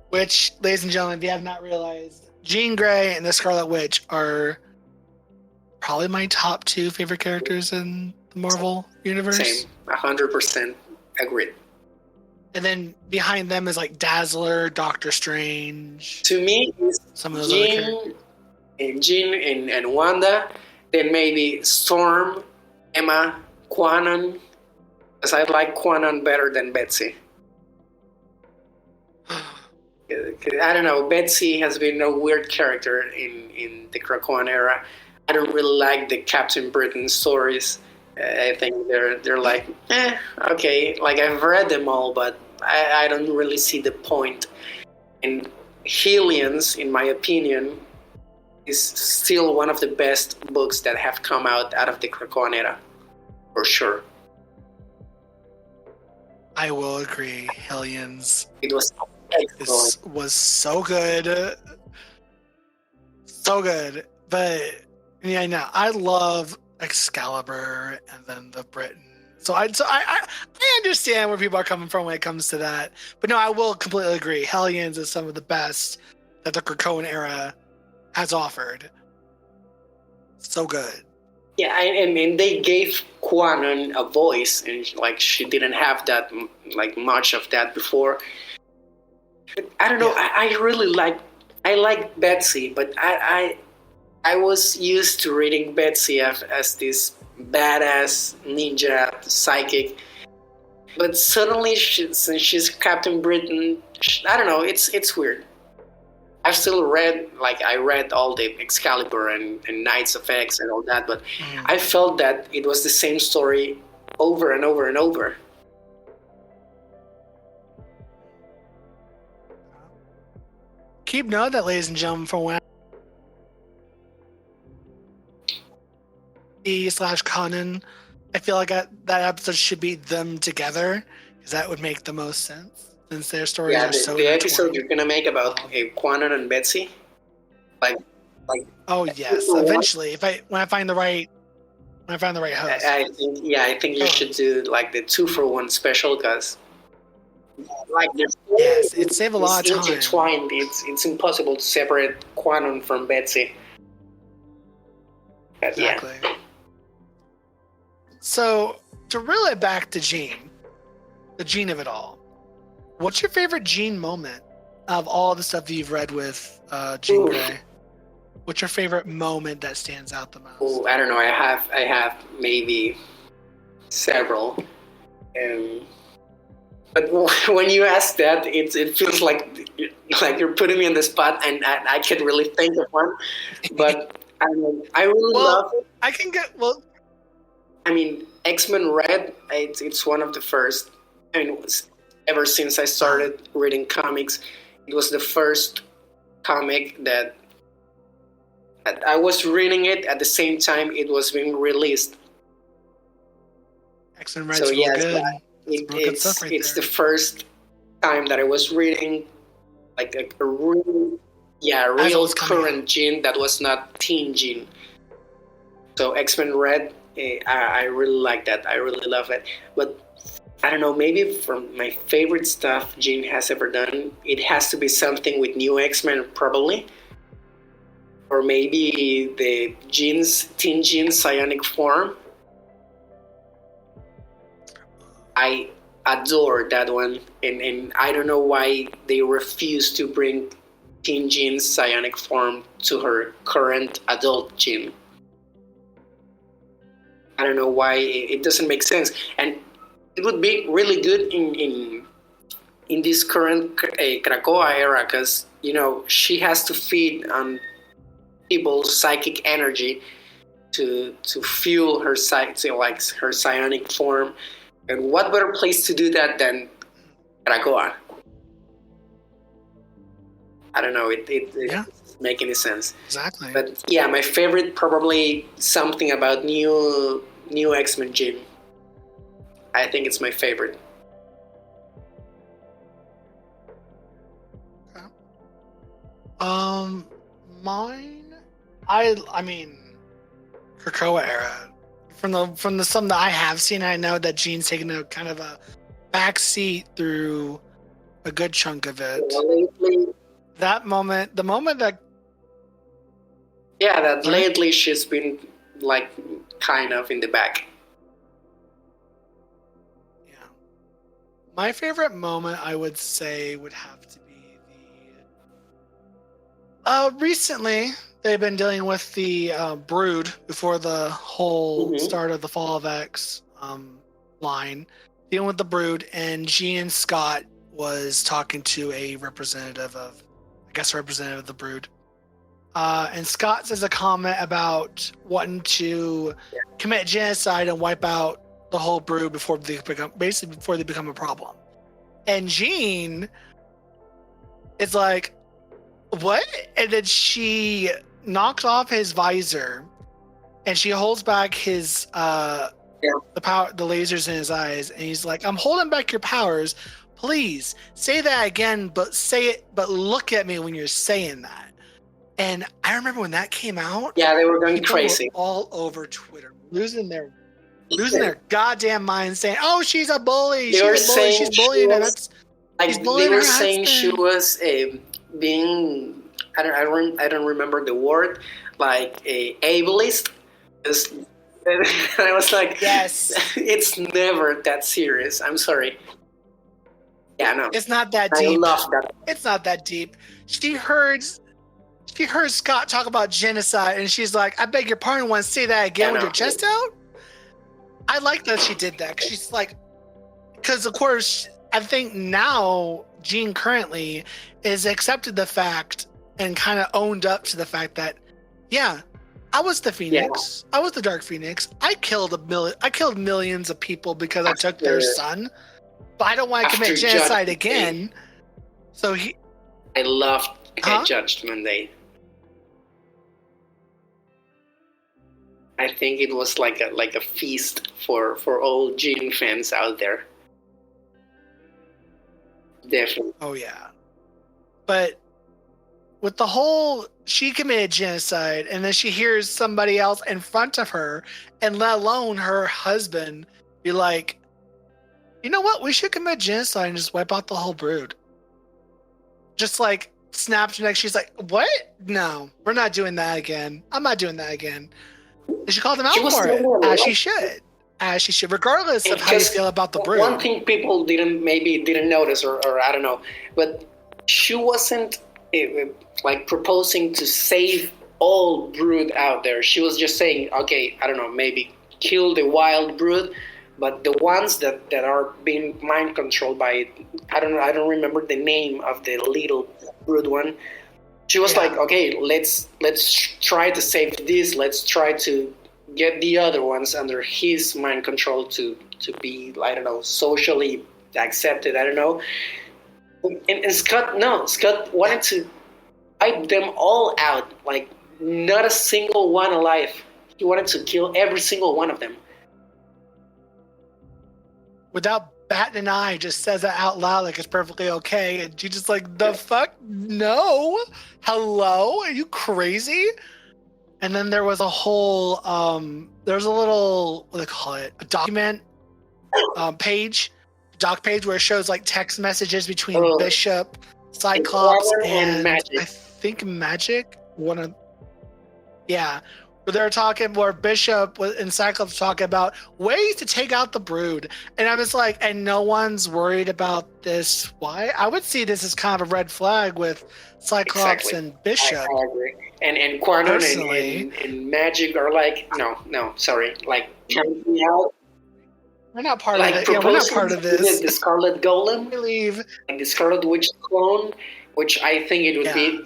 Which, ladies and gentlemen, if you have not realized, Jean Grey and the Scarlet Witch are probably my top 2 favorite characters in the Marvel universe. Same, 100% agreed. And then behind them is like Dazzler, Doctor Strange. To me, it's some of those other characters. Jean and Wanda, then maybe Storm, Emma, Quanon, because I like Quanon better than Betsy. I don't know, Betsy has been a weird character in the Krakoan era. I don't really like the Captain Britain stories. I think they're like, okay, like I've read them all, but I don't really see the point. And Hellions, in my opinion, is still one of the best books that have come out of the Krakoan era, for sure. I will agree. Hellions It was excellent. was so good. So good. But yeah, no, I love Excalibur and then the Britain. So I understand where people are coming from when it comes to that. But no, I will completely agree. Hellions is some of the best that the Krakoan era has offered. So good. Yeah, I mean, they gave Quanon a voice, and like she didn't have that like much of that before. But I don't know. Yeah. I really like Betsy, but I was used to reading Betsy as this badass ninja psychic. But suddenly, since she's Captain Britain, I don't know. It's weird. I've still read all the Excalibur and Knights of X and all that, but I felt that it was the same story over and over and over. Keep note of that, ladies and gentlemen, for when /Conan, I feel like that episode should be them together, because that would make the most sense. Since their stories are so the episode intertwined. you're gonna make about Quanon and Betsy, like oh yes, eventually when I find the right host. I think you should do like the 2-for-1 special, because like yes, it save a lot of time. Intertwined. It's impossible to separate Quanon from Betsy. But, exactly. Yeah. So to reel it back to Jean, the Jean of it all. What's your favorite Jean moment of all the stuff that you've read with Jean Grey? What's your favorite moment that stands out the most? Ooh, I don't know. I have maybe several. But when you ask that, it feels like you're putting me on the spot, and I can't really think of one. But I really love it. I can get I mean, X-Men Red. It's one of the first. I mean, ever since I started reading comics, it was the first comic that I was reading it at the same time it was being released. X-Men Red's good. It's the first time that I was reading like a real current Jean that was not teen Jean. So X-Men Red, I really like that. I really love it. But I don't know, maybe from my favorite stuff Jean has ever done, it has to be something with New X-Men, probably. Or maybe the Teen Jean's psionic form. I adore that one. And I don't know why they refuse to bring Teen Jean's psionic form to her current adult Jean. I don't know why. It doesn't make sense. And it would be really good in this current Krakoa era, because she has to feed on people's psychic energy to fuel her her psionic form. And what better place to do that than Krakoa? I don't know. It doesn't make any sense. Exactly. But yeah, my favorite, probably something about new X-Men Jean. I think it's my favorite. Okay. Mine. I mean, Krakoa era. From the some that I have seen, I know that Jean's taken a kind of a back seat through a good chunk of it. That moment, the moment that. Yeah, that lately she's been like kind of in the back. My favorite moment, I would say, would have to be recently they've been dealing with the Brood before the whole start of the Fall of X line, dealing with the Brood, and Jean Scott was talking to a representative of the Brood. And Scott says a comment about wanting to commit genocide and wipe out the whole Brood before they become a problem. And Jean is like, what? And then she knocks off his visor, and she holds back his the lasers in his eyes, and he's like, "I'm holding back your powers. Please say that again, but look at me when you're saying that." And I remember when that came out. Yeah, they were going people crazy. were all over Twitter, losing their goddamn minds, saying, "Oh, she's a bully. She's bullying her." They were saying she was being, I don't remember the word, like a ableist. And I was like, yes, it's never that serious. I'm sorry. Yeah, no, it's not that deep. I love that. It's not that deep. She heard Scott talk about genocide, and she's like, "I beg your pardon. Want to say that again with your chest out?" I like that she did that. She's like, because of course, I think now Jean currently is accepted the fact and kind of owned up to the fact that, yeah, I was the Phoenix. Yeah. I was the Dark Phoenix. I killed millions of people because I took their son. But I don't want to commit genocide again. So I loved Judgment Day. I think it was like a feast for all Jean fans out there. Definitely. Oh yeah. But with the whole, she committed genocide, and then she hears somebody else in front of her, and let alone her husband, be like, "You know what? We should commit genocide and just wipe out the whole brood." Just like snapped her neck. She's like, "What? No, we're not doing that again. I'm not doing that again." And she called him out for it, as she should, regardless of how you feel about the brood. One thing people didn't notice, or I don't know, but she wasn't like proposing to save all brood out there. She was just saying, okay, I don't know, maybe kill the wild brood, but the ones that are being mind controlled by, I don't remember the name of the little brood one. She was like, okay, let's try to save this. Let's try to get the other ones under his mind control to be, I don't know, socially accepted. I don't know. And Scott wanted to wipe them all out. Like, not a single one alive. He wanted to kill every single one of them. Without batting an eye, just says it out loud like it's perfectly okay. And you just like, the fuck? No. Hello? Are you crazy? And then there was a whole, there's a little, what do they call it? A document doc page where it shows like text messages between Bishop, Cyclops, and Magic. I think Magic. Where they're talking, where Bishop and Cyclops talking about ways to take out the brood. And I was like, and no one's worried about this. Why? I would see this as kind of a red flag with Cyclops and Bishop. I agree. And Quantum and Magic are like, no, sorry. Like, count me out. We're not part of it. Yeah, we're not part of this. The Scarlet Golem. I believe. And the Scarlet Witch clone, which I think it would be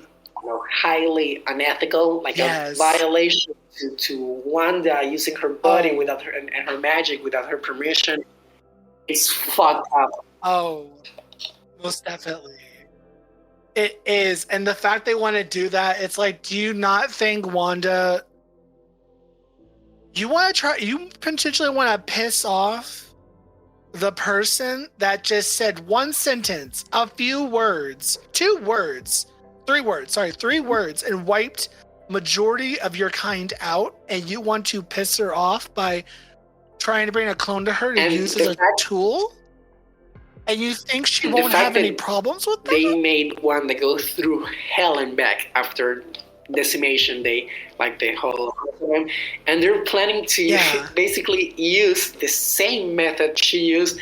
highly unethical, like a violation to Wanda using her body without her and her magic without her permission. It's fucked up. Oh, most definitely. It is. And the fact they want to do that, it's like, do you not think Wanda, you potentially want to piss off the person that just said one sentence, a few words, 3 words, and wiped majority of your kind out, and you want to piss her off by trying to bring a clone to her to use as a tool? And you think she won't have any problems with that? They made Wanda go through hell and back after Decimation Day, like the whole time. And they're planning to basically use the same method she used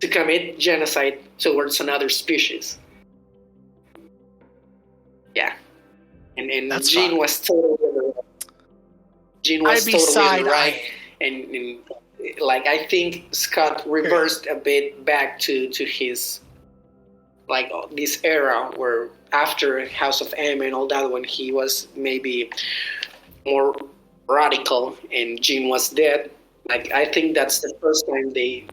to commit genocide towards another species. Yeah. And Jean was totally right. And like, I think Scott reversed a bit back to his, like, this era where after House of M and all that, when he was maybe more radical and Jean was dead. Like, I think that's the first time they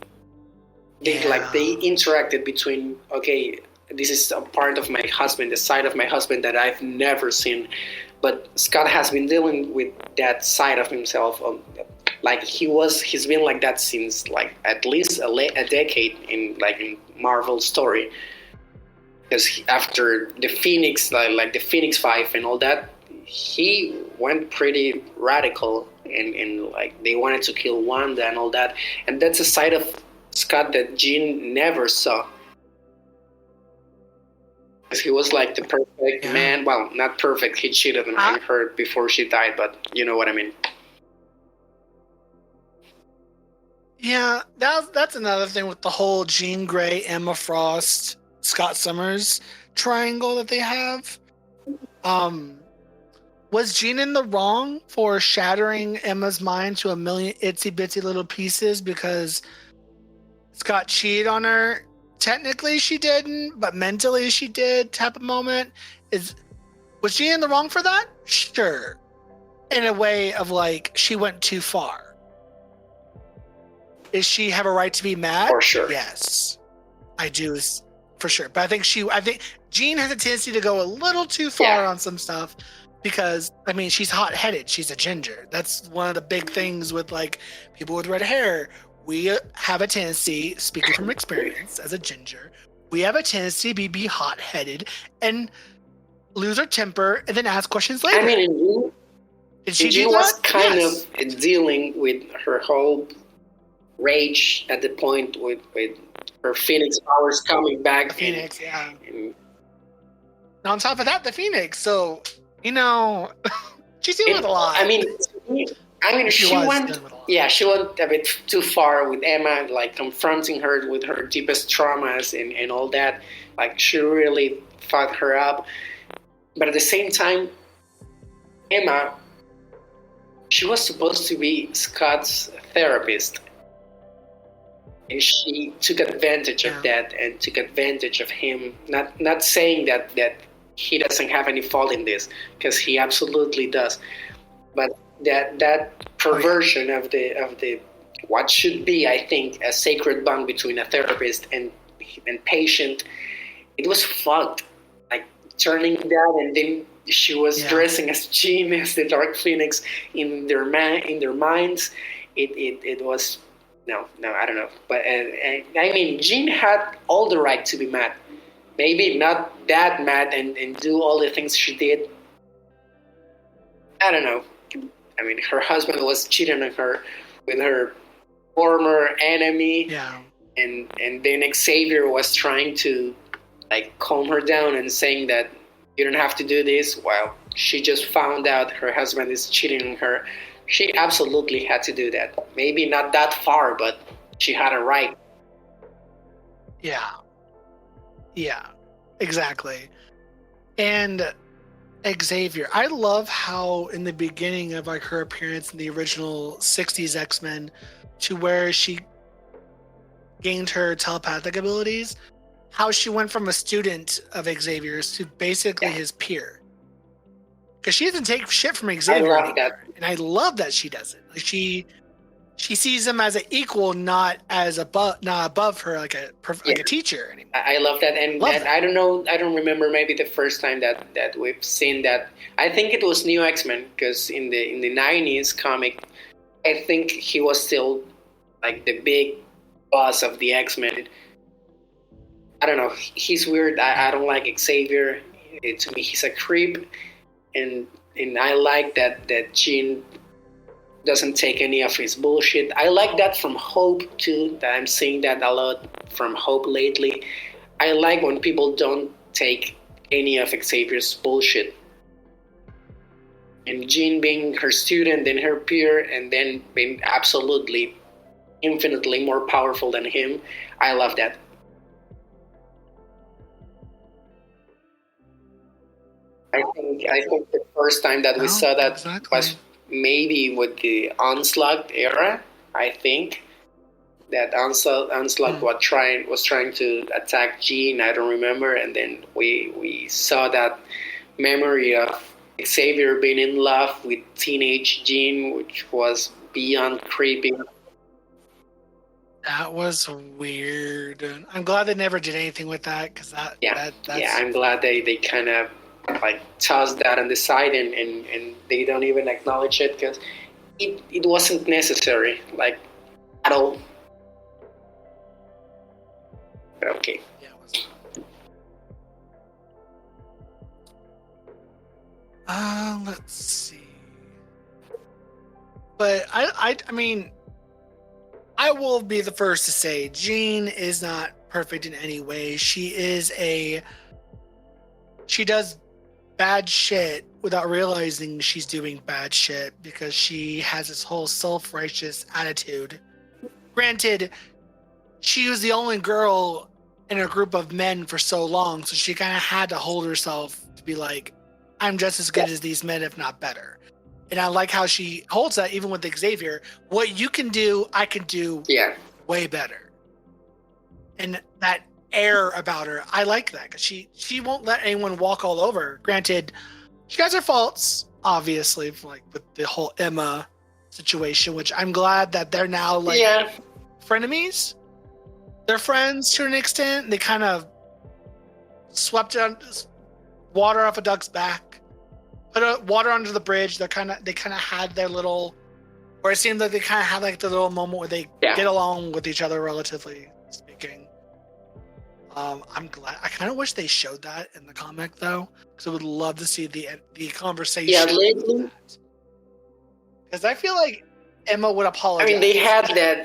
interacted between, okay, this is a part of my husband, the side of my husband that I've never seen. But Scott has been dealing with that side of himself. Like he's been like that since like at least a decade in Marvel story. Because after the Phoenix, like the Phoenix Five and all that, he went pretty radical and like they wanted to kill Wanda and all that. And that's a side of Scott that Jean never saw. Because he was like the perfect man. Well, not perfect. He cheated on her before she died, but you know what I mean. Yeah, that's another thing with the whole Jean Grey, Emma Frost, Scott Summers triangle that they have. Was Jean in the wrong for shattering Emma's mind to a million itsy bitsy little pieces because Scott cheated on her? Technically she didn't, but mentally she did type of moment. Was she in the wrong for that? Sure. In a way of like she went too far. Does she have a right to be mad? For sure. Yes. I do, for sure. But I think Jean has a tendency to go a little too far on some stuff because, I mean, she's hot-headed. She's a ginger. That's one of the big things with, like, people with red hair. We have a tendency, speaking from experience as a ginger, we have a tendency to be hot-headed and lose our temper and then ask questions later. I mean, Jean was kind of dealing with her whole rage at the point with her Phoenix powers coming back. Phoenix, and on top of that, the Phoenix. So, you know, she's dealing with a lot. I mean, she went a bit too far with Emma, like confronting her with her deepest traumas and all that. Like she really fucked her up. But at the same time, Emma, she was supposed to be Scott's therapist. And she took advantage of that and took advantage of him. Not saying that he doesn't have any fault in this, because he absolutely does. But that perversion of the what should be, I think, a sacred bond between a therapist and patient, it was fucked. Like turning that, and then she was dressing as Jean, as the Dark Phoenix in their minds. It was. No, I don't know. But I mean, Jean had all the right to be mad. Maybe not that mad and do all the things she did. I don't know. I mean, her husband was cheating on her with her former enemy. Yeah. And then Xavier was trying to like calm her down and saying that you don't have to do this. While she just found out her husband is cheating on her. She absolutely had to do that. Maybe not that far, but she had a right. Yeah, exactly. And Xavier, I love how in the beginning of like her appearance in the original 60s X-Men to where she gained her telepathic abilities, how she went from a student of Xavier's to basically his peer. Because she doesn't take shit from Xavier anymore. And I love that she doesn't. Like she sees him as an equal, not above her, like a teacher anymore. I love that, and I don't know. I don't remember. Maybe the first time that we've seen that. I think it was New X-Men, because in the 90s comic, I think he was still like the big boss of the X-Men. I don't know. He's weird. I don't like Xavier. To me, he's a creep. And I like that Jean doesn't take any of his bullshit. I like that from Hope too. That I'm seeing that a lot from Hope lately. I like when people don't take any of Xavier's bullshit. And Jean being her student, then her peer, and then being absolutely, infinitely more powerful than him. I love that. I think the first time that we saw that was maybe with the Onslaught era. I think that Onslaught was trying to attack Jean. I don't remember, and then we saw that memory of Xavier being in love with teenage Jean, which was beyond creepy. That was weird. I'm glad they never did anything with that because that's I'm glad they kind of like tossed that on the side and they don't even acknowledge it because it wasn't necessary, like, at all. But okay. Yeah, it was. Let's see. But I mean, I will be the first to say Jean is not perfect in any way. She does bad shit without realizing she's doing bad shit because she has this whole self-righteous attitude. Granted, she was the only girl in a group of men for so long, so she kind of had to hold herself to be like, I'm just as good as these men, if not better. And I like how she holds that even with Xavier. What you can do, I can do way better. And that air about her, I like that because she won't let anyone walk all over her. Granted, she has her faults, obviously, like with the whole Emma situation, which I'm glad that they're now like frenemies. They're friends to an extent. They kind of swept water off a duck's back, put water under the bridge. They kind of had their little, or it seemed like they kind of had like the little moment where they get along with each other, relatively speaking. I'm glad. I kind of wish they showed that in the comic though, because I would love to see the conversation. Yeah, lately. Because I feel like Emma would apologize. I mean, they had that.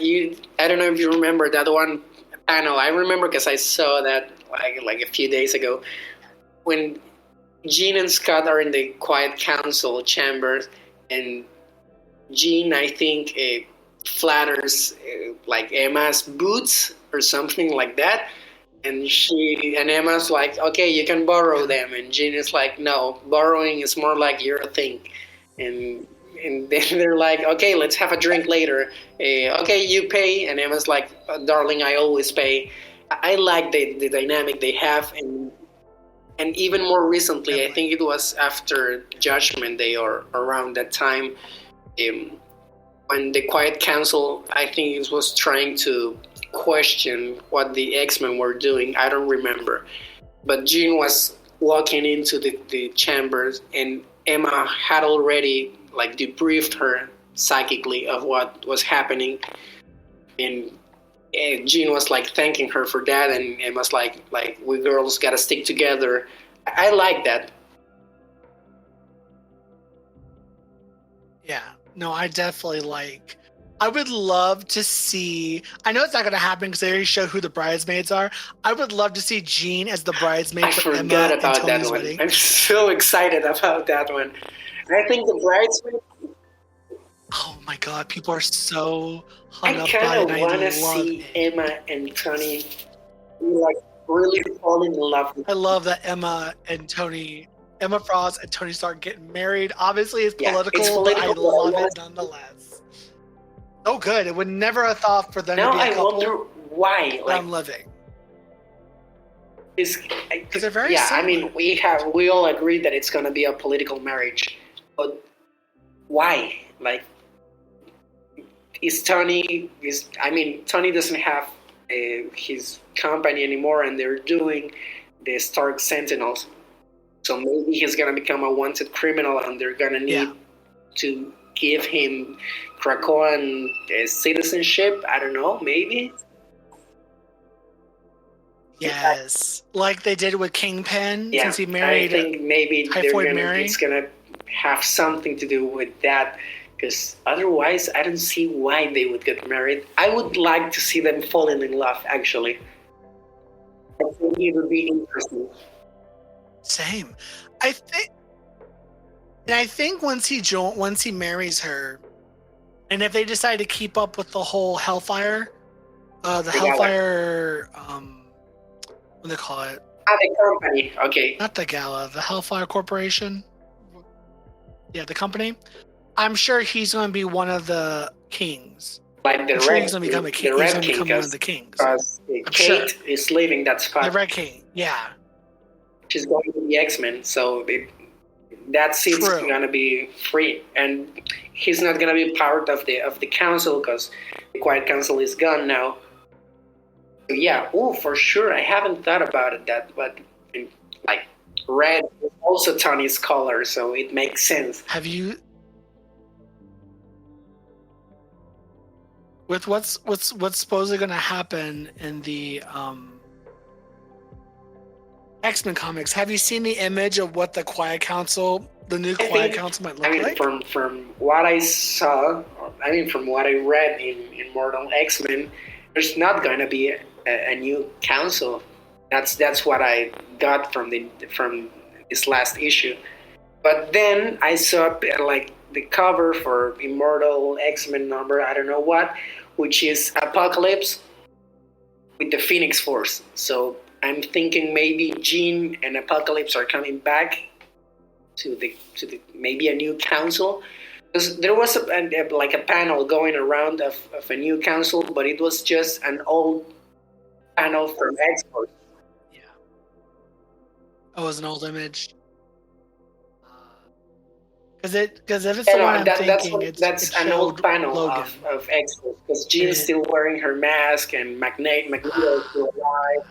I don't know if you remember that one panel. I remember because I saw that like a few days ago when Jean and Scott are in the Quiet Council chambers, and Jean, I think, flatters like Emma's boots or something like that. And Emma's like, okay, you can borrow them. And Jean is like, no, borrowing is more like your thing. And then they're like, okay, let's have a drink later. Okay, you pay. And Emma's like, darling, I always pay. I like the dynamic they have. And even more recently, I think it was after Judgment Day or around that time, when the Quiet Council, I think it was trying to question what the X-Men were doing. I don't remember. But Jean was walking into the chambers, and Emma had already like debriefed her psychically of what was happening. And Jean was like thanking her for that, and Emma's like we girls gotta stick together. I like that. Yeah, no, I definitely like. I would love to see. I know it's not going to happen because they already showed who the bridesmaids are. I would love to see Jean as the bridesmaid for Emma and Tony's wedding. I'm so excited about that one. I think the bridesmaid. Oh my god, people are so hung up by it. I kind of want to see Emma and Tony like really fall in love. I love that Emma Frost and Tony Stark getting married. Obviously, it's political, but I love it nonetheless. Oh, good. It would never have thought for them to be a couple. I wonder why. I'm living. Because they're very similar. I mean, we all agree that it's going to be a political marriage, but why? Like, Tony doesn't have his company anymore, and they're doing the Stark Sentinels. So maybe he's going to become a wanted criminal, and they're going to need to give him Krakoan citizenship. I don't know, maybe. Yes, like they did with Kingpin since he married. I think maybe it's gonna have something to do with that, because otherwise, I don't see why they would get married. I would like to see them falling in love. Actually, I think it would be interesting. Same, I think. And I think once he marries her, and if they decide to keep up with the whole Hellfire, Hellfire, what do they call it? The company, okay. Not the Gala, the Hellfire Corporation. Yeah, the company. I'm sure he's going to be one of the kings. Like the He's going to become a king. He's going to become one of the kings. Because Kate is leaving that spot. The Red King, yeah. She's going to the X-Men, so that seat's going to be free, and he's not going to be part of the council because the Quiet Council is gone now. Yeah, oh, for sure. I haven't thought about it that, but like red is also Tony's color, so it makes sense. Have you, with what's supposedly going to happen in the X-Men comics? Have you seen the image of what the Quiet Council, the new Quiet Council, might look like? From what I saw, from what I read in Immortal X-Men, there's not going to be a new council. That's what I got from this last issue. But then I saw like the cover for Immortal X-Men number, I don't know what, which is Apocalypse with the Phoenix Force. So I'm thinking maybe Jean and Apocalypse are coming back to the maybe a new council. Because there was a panel going around of a new council, but it was just an old panel from X-Force. Yeah. Oh, it was an old image. Because if it's the one I'm thinking, that's an old panel of X-Force. Because Jean's still wearing her mask and Magneto is still alive.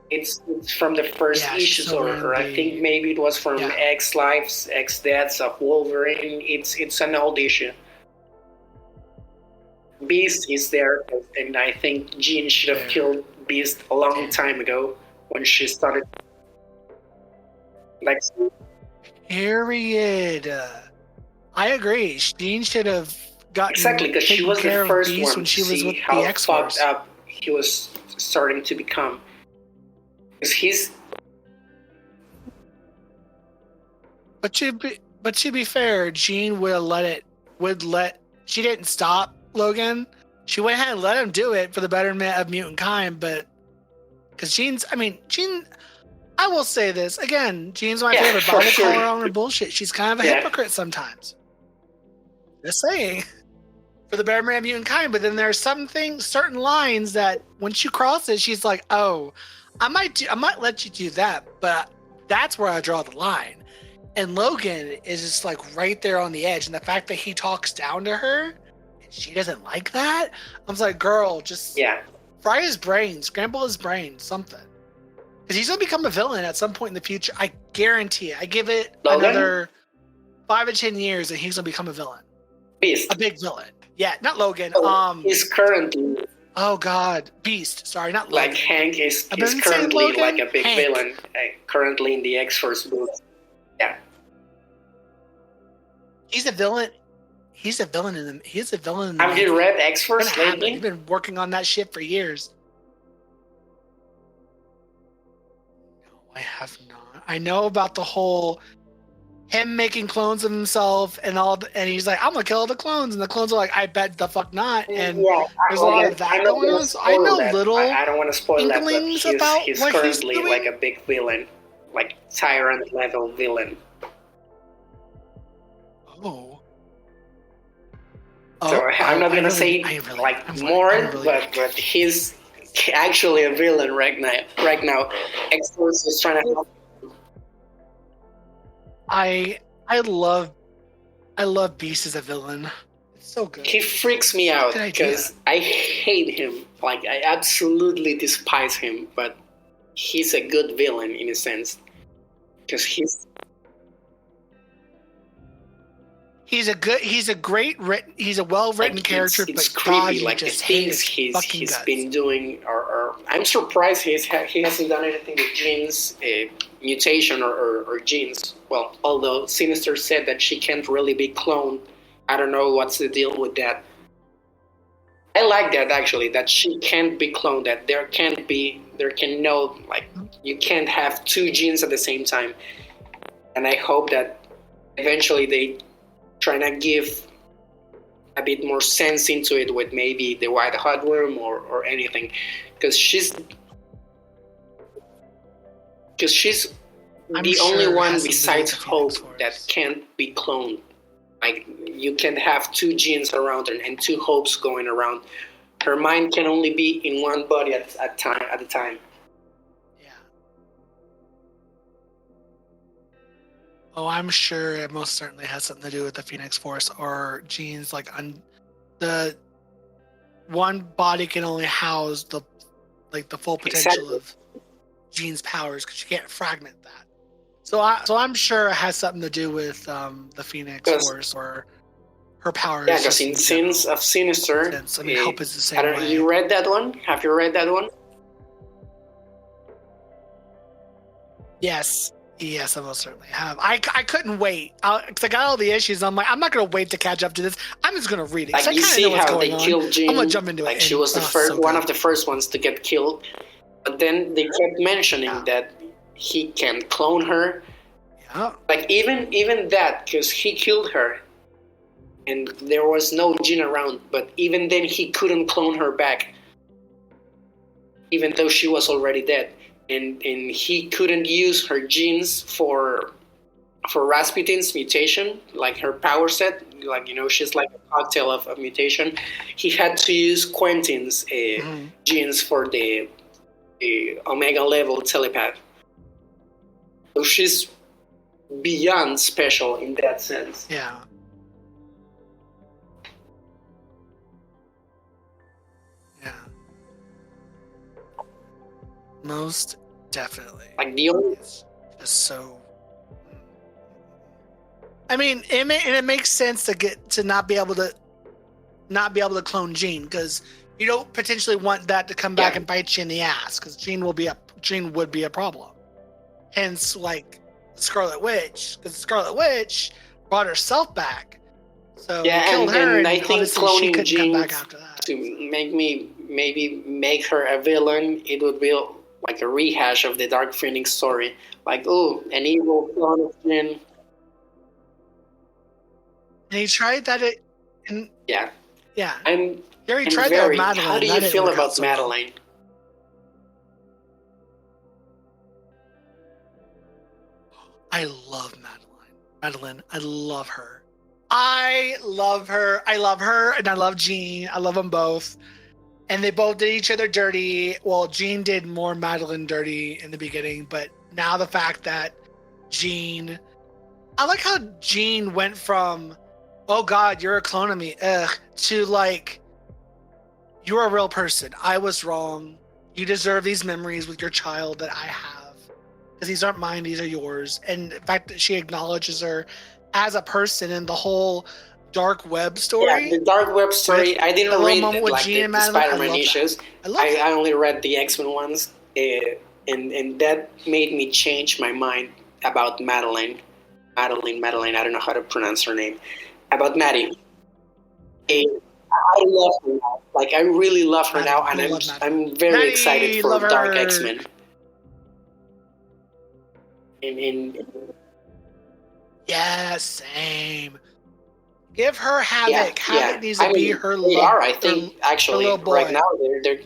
It's from the first issues, or I think maybe it was from X Lives, X Deaths of Wolverine. It's an old issue. Beast is there, and I think Jean should have killed Beast a long time ago when she started. Like, period. I agree. Jean should have gotten exactly, because she was the first Beast one when she to was see with how the X-Force. fucked up he was starting to become. Because he's. But to be fair, Jean she didn't stop Logan. She went ahead and let him do it for the betterment of mutant kind, but because Jean, I will say this again, Jean's my favorite, but I will call her on her bullshit. She's kind of a hypocrite sometimes. Just saying. For the betterment of mutant kind, but then there's certain lines that once you cross it, she's like, oh, I might let you do that, but that's where I draw the line. And Logan is just like right there on the edge, and the fact that he talks down to her and she doesn't like that, I was like, girl, just fry his brain, scramble his brain, something. Because he's gonna become a villain at some point in the future. I guarantee it. I give it another 5 to 10 years, and he's gonna become a villain. Beast. A big villain. Yeah, not Logan. He's currently. Oh God, Beast. Sorry, not Logan. Like Hank is currently like a big villain. Currently in the X-Force booth. Yeah. He's a villain. He's a villain in the. Have you read X-Force lately? He's been working on that shit for years. No, I have not. I know about the whole him making clones of himself and all, and he's like, I'm gonna kill all the clones, and the clones are like, I bet the fuck not. And there's a lot of that going on. So I know little. I don't want to spoil that, but he's currently he's like a big villain, like tyrant level villain. Oh. So I'm not gonna say more, but he's actually a villain right now. X-Force is trying to help. I love Beast as a villain. It's so good. He freaks me out because I hate him. Like, I absolutely despise him, but he's a good villain in a sense. Because he's a well-written character, it's but creepy. God, like the things he's been doing are I'm surprised he hasn't done anything with Jean's mutation or genes. Well, although Sinister said that she can't really be cloned, I don't know what's the deal with that. I like that actually, that she can't be cloned, that you can't have two genes at the same time. And I hope that eventually they try to give a bit more sense into it with maybe the White Hot Room or anything, because she's the only one besides Hope that can't be cloned. Like, you can't have two genes around her and two Hopes going around. Her mind can only be in one body at a time. Yeah. Oh, I'm sure it most certainly has something to do with the Phoenix Force or genes. Like, the one body can only house the like the full potential Exactly. of Jean's powers, because you can't fragment that. So I'm sure it has something to do with the Phoenix Force or her powers. Yeah, because in Sins of Sinister, I mean, Hope is the same way. you read that one? Have you read that one? Yes, I most certainly have. I couldn't wait because I got all the issues. I'm like, I'm not gonna wait to catch up to this. I'm just gonna read it. Like, you see how they killed Jean. I'm gonna jump into like it. She was the first, one of the first ones to get killed. But then they kept mentioning that he can clone her. Yeah. Like even that, because he killed her, and there was no Jean around. But even then, he couldn't clone her back, even though she was already dead. And he couldn't use her genes for Rasputin's mutation, like her power set. Like, she's like a cocktail of mutation. He had to use Quentin's genes for the Omega level telepath. So she's beyond special in that sense. Yeah. Yeah. Most definitely. Like the only. It's just so. I mean, it makes sense to not be able to clone Jean, because you don't potentially want that to come back and bite you in the ass, because Jean would be a problem. Hence, like Scarlet Witch, because Scarlet Witch brought herself back, so killed her, and I think cloning Jean come back after that. to make her a villain, it would be like a rehash of the Dark Phoenix story. Like, oh, an evil clone of Jean. And he tried that. Yeah. I'm tried that with Madeline. How do you feel about Madeline? I love Madeline. I love her. I love her, and I love Jean. I love them both. And they both did each other dirty. Well, Jean did more Madeline dirty in the beginning, but now the fact that Jean... I like how Jean went from, oh God, you're a clone of me, to like, you're a real person. I was wrong. You deserve these memories with your child that I have. Because these aren't mine, these are yours. And the fact that she acknowledges her as a person in the whole dark web story. Yeah, the dark web story. I didn't read like the Spider-Man issues. I only read the X-Men ones, and that made me change my mind about Madeline. I don't know how to pronounce her name. About Maddie. I love her now. Like, I really love her now, and I'm very excited for Dark X-Men. Yeah, same. Give her Havoc. Havoc needs to be her love. They are, I think, actually, right now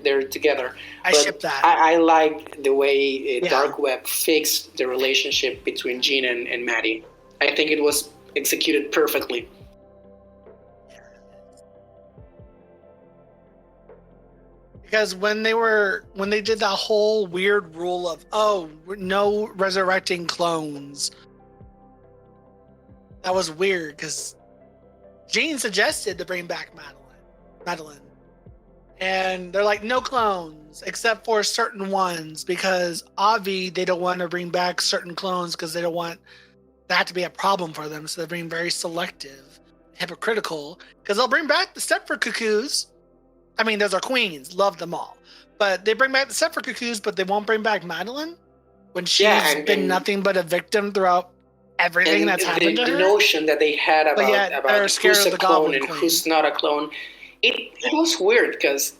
they're together. I ship that. I like the way Dark Web fixed the relationship between Jean and Maddie. I think it was executed perfectly. Because when they did that whole weird rule of, no resurrecting clones, that was weird, because Jean suggested to bring back Madeline. And they're like, no clones, except for certain ones, because Avi, they don't want to bring back certain clones because they don't want that to be a problem for them. So they're being very selective, hypocritical, because they'll bring back the Stepford Cuckoos. I mean, those are queens, love them all. But they bring back the Stepford Cuckoos, but they won't bring back Madeline when she's been nothing but a victim throughout everything that's happened to her. The notion that they had about who's a clone and who's not a clone, it was weird, because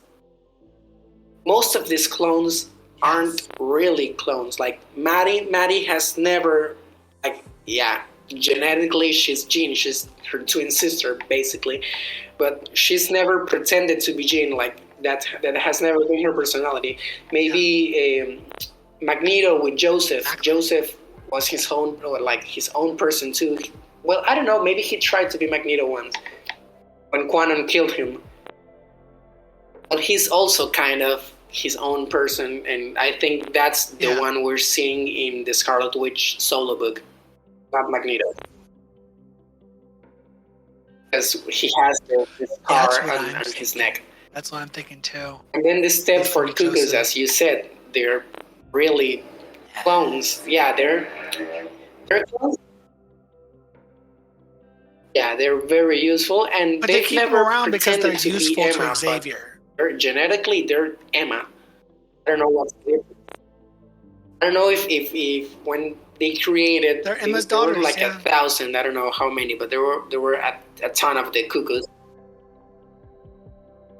most of these clones aren't really clones. Like Maddie has never, genetically she's Jean, she's her twin sister basically, but she's never pretended to be Jean. Like that has never been her personality. Maybe Magneto with Joseph. Joseph was his own person too. Well, I don't know. Maybe he tried to be Magneto once when Quantum killed him. But he's also kind of his own person, and I think that's the one we're seeing in the Scarlet Witch solo book, not Magneto. Because he has the scar on his neck. That's what I'm thinking too. And then the step for Joseph. cuckoos, as you said, they're really clones. Yeah, they're clones. Yeah, they're very useful, and But they they've keep them never around because they're pretended to be useful Emma, to Xavier. but genetically they're Emma. I don't know what's the difference. I don't know if when they created, They're Emma's there were daughters, like yeah. 1,000. I don't know how many, but there were a ton of the cuckoos.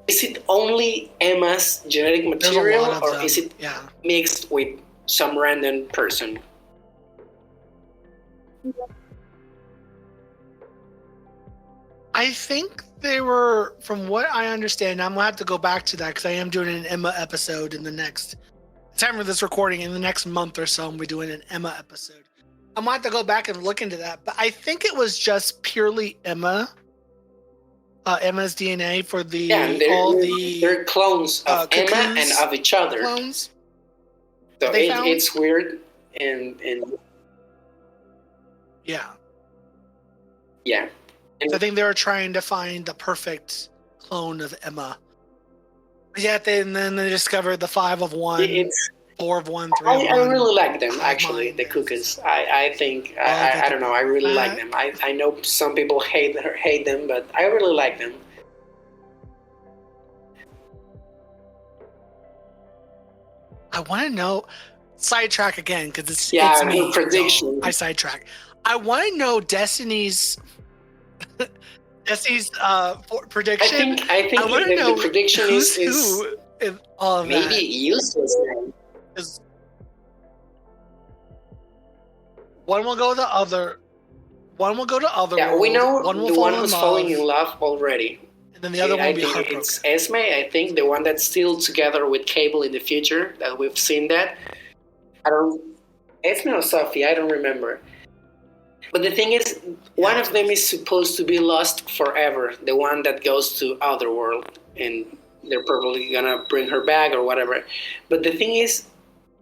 Is it only Emma's genetic There's a material, lot of or them. is it Yeah. mixed with some random person? I think they were, from what I understand, I'm gonna have to go back to that because I am doing an Emma episode in the next time of this recording. In the next month or so, I'm be doing an Emma episode. I'm gonna have to go back and look into that, but I think it was just purely Emma's DNA for the they're clones of Emma and Cocoons of each other. clones. So they found? it's weird, and Yeah. yeah. So I think they were trying to find the perfect clone of Emma. Yeah, and then they discovered the 5 of 1, 4 of 1, 3 of 1. I really like them, hive actually, mind the is- cuckoos. I think, I don't know, I really like them. I know some people hate them, but I really like them. I want to know, sidetrack again, because it's me, prediction. y'all. I sidetrack. I want to know Destiny's prediction. I think want to know the prediction who's is who in all of maybe that. useless now. Is one will go the other. One will go to other. Yeah, we know one will the fall one in who's love, falling in love already. and then the other one will be think heartbroken. it's Esme. I think the one that's still together with Cable in the future. That we've seen that. Esme or Sophie? I don't remember. But the thing is, one of them is supposed to be lost forever. The one that goes to Otherworld, and they're probably gonna bring her back or whatever. But the thing is,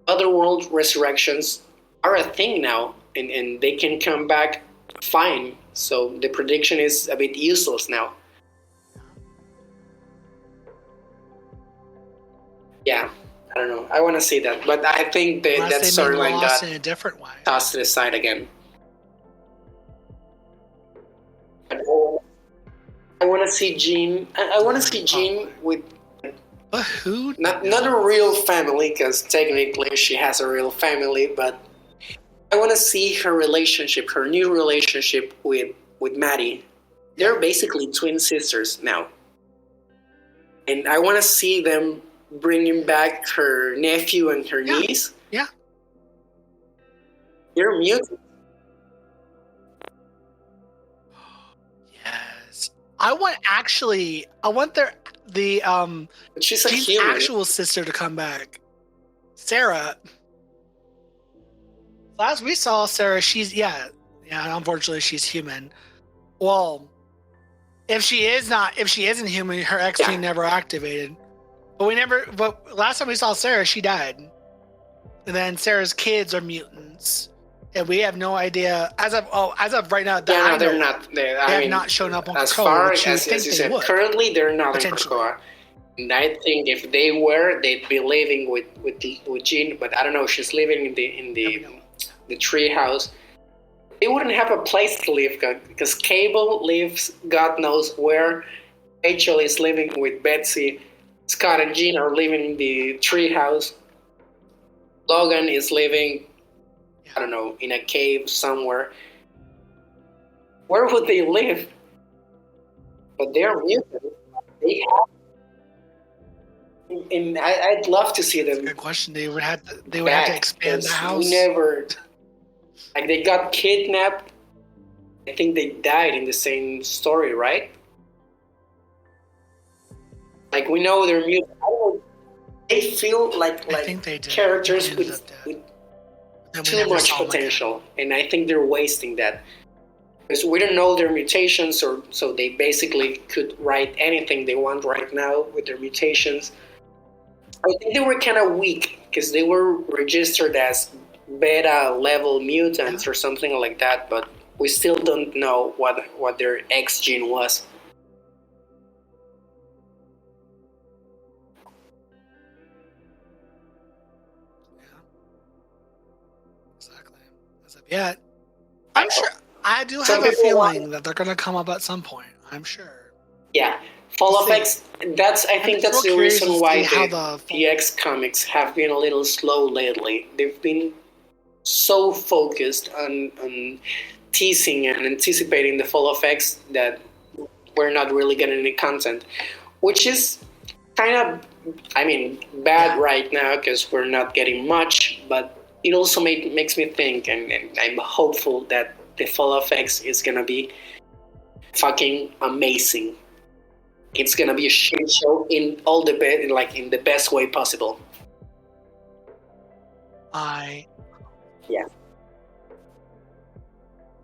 Otherworld resurrections are a thing now, and they can come back fine. So the prediction is a bit useless now. Yeah, I don't know. I want to see that, but I think that storyline got in a different way. tossed to the side again. I want to see Jean. I want to see Jean with But who? not a real family, because technically she has a real family. But I want to see her relationship, her new relationship with Maddie. They're basically twin sisters now, and I want to see them bringing back her nephew and her niece. Yeah. They're mutants. Yes. I want But she's a Jean's human. actual sister to come back. Sarah. Last we saw Sarah, she's unfortunately she's human. Well, if she isn't human, her X gene never activated. But last time we saw Sarah, she died. And then Sarah's kids are mutants. And we have no idea as of right now. They're not. They have not shown up on as Krakoa, far which as you said. would. Currently, they're not on Potentially. Krakoa. And I think if they were, they'd be living with Jean. But I don't know. She's living in the tree house. They wouldn't have a place to live because Cable lives God knows where. Rachel is living with Betsy. Scott and Jean are living in the tree house. Logan is living, I don't know, in a cave somewhere. Where would they live? But they're mutants. They have, and I'd love to see them. Good question. They would have to expand the house. We never, like, they got kidnapped. I think they died in the same story, right? Like, we know they're mutants. I don't know. They feel like think they did. characters They with ended up dead. And we too never much saw them again. potential, and I think they're wasting that. Because we don't know their mutations, so they basically could write anything they want right now with their mutations. I think they were kind of weak, because they were registered as beta level mutants or something like that, but we still don't know what their X gene was. as of yet. I'm sure. I do Some have a people want- feeling that they're going to come up at some point. I'm sure. Yeah, Fall of See. X. I think that's the reason why the X comics have been a little slow lately. They've been so focused on teasing and anticipating the Fall of X that we're not really getting any content, which is kind of, bad right now because we're not getting much. But it also makes me think, and I'm hopeful that the Fall of X is gonna be fucking amazing. It's gonna be a shit show in the best way possible. Yeah.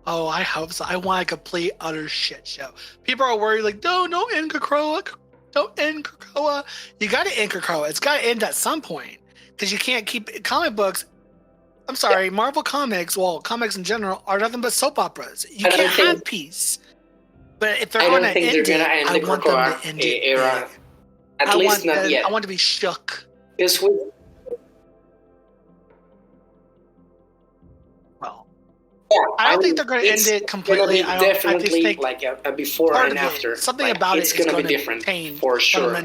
Oh, I hope so. I want a complete utter shit show. People are worried like, no, end Krakoa. Don't end Krakoa. You got to end Krakoa. It's got to end at some point because you can't keep comic books. I'm sorry, Marvel comics. Well, comics in general are nothing but soap operas. You can't have peace. But if they're going to end it, I want them to end it era. At least not yet. I want to be shook. This week. Well, yeah, I don't think they're going to end it completely. I definitely think like a before and after. Something about it's going to be different for sure.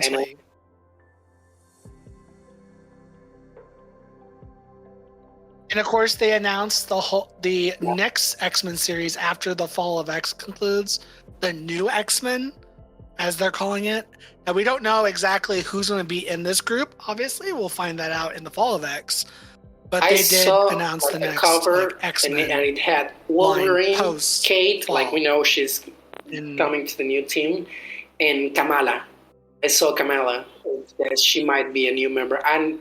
And of course, they announced the next X-Men series after the Fall of X concludes, the new X-Men, as they're calling it. Now, we don't know exactly who's going to be in this group. Obviously, we'll find that out in the Fall of X. But they did announce the next cover, X-Men. And it had Wolverine, Kate, fall. like we know she's coming to the new team, and Kamala. I saw Kamala. She might be a new member. And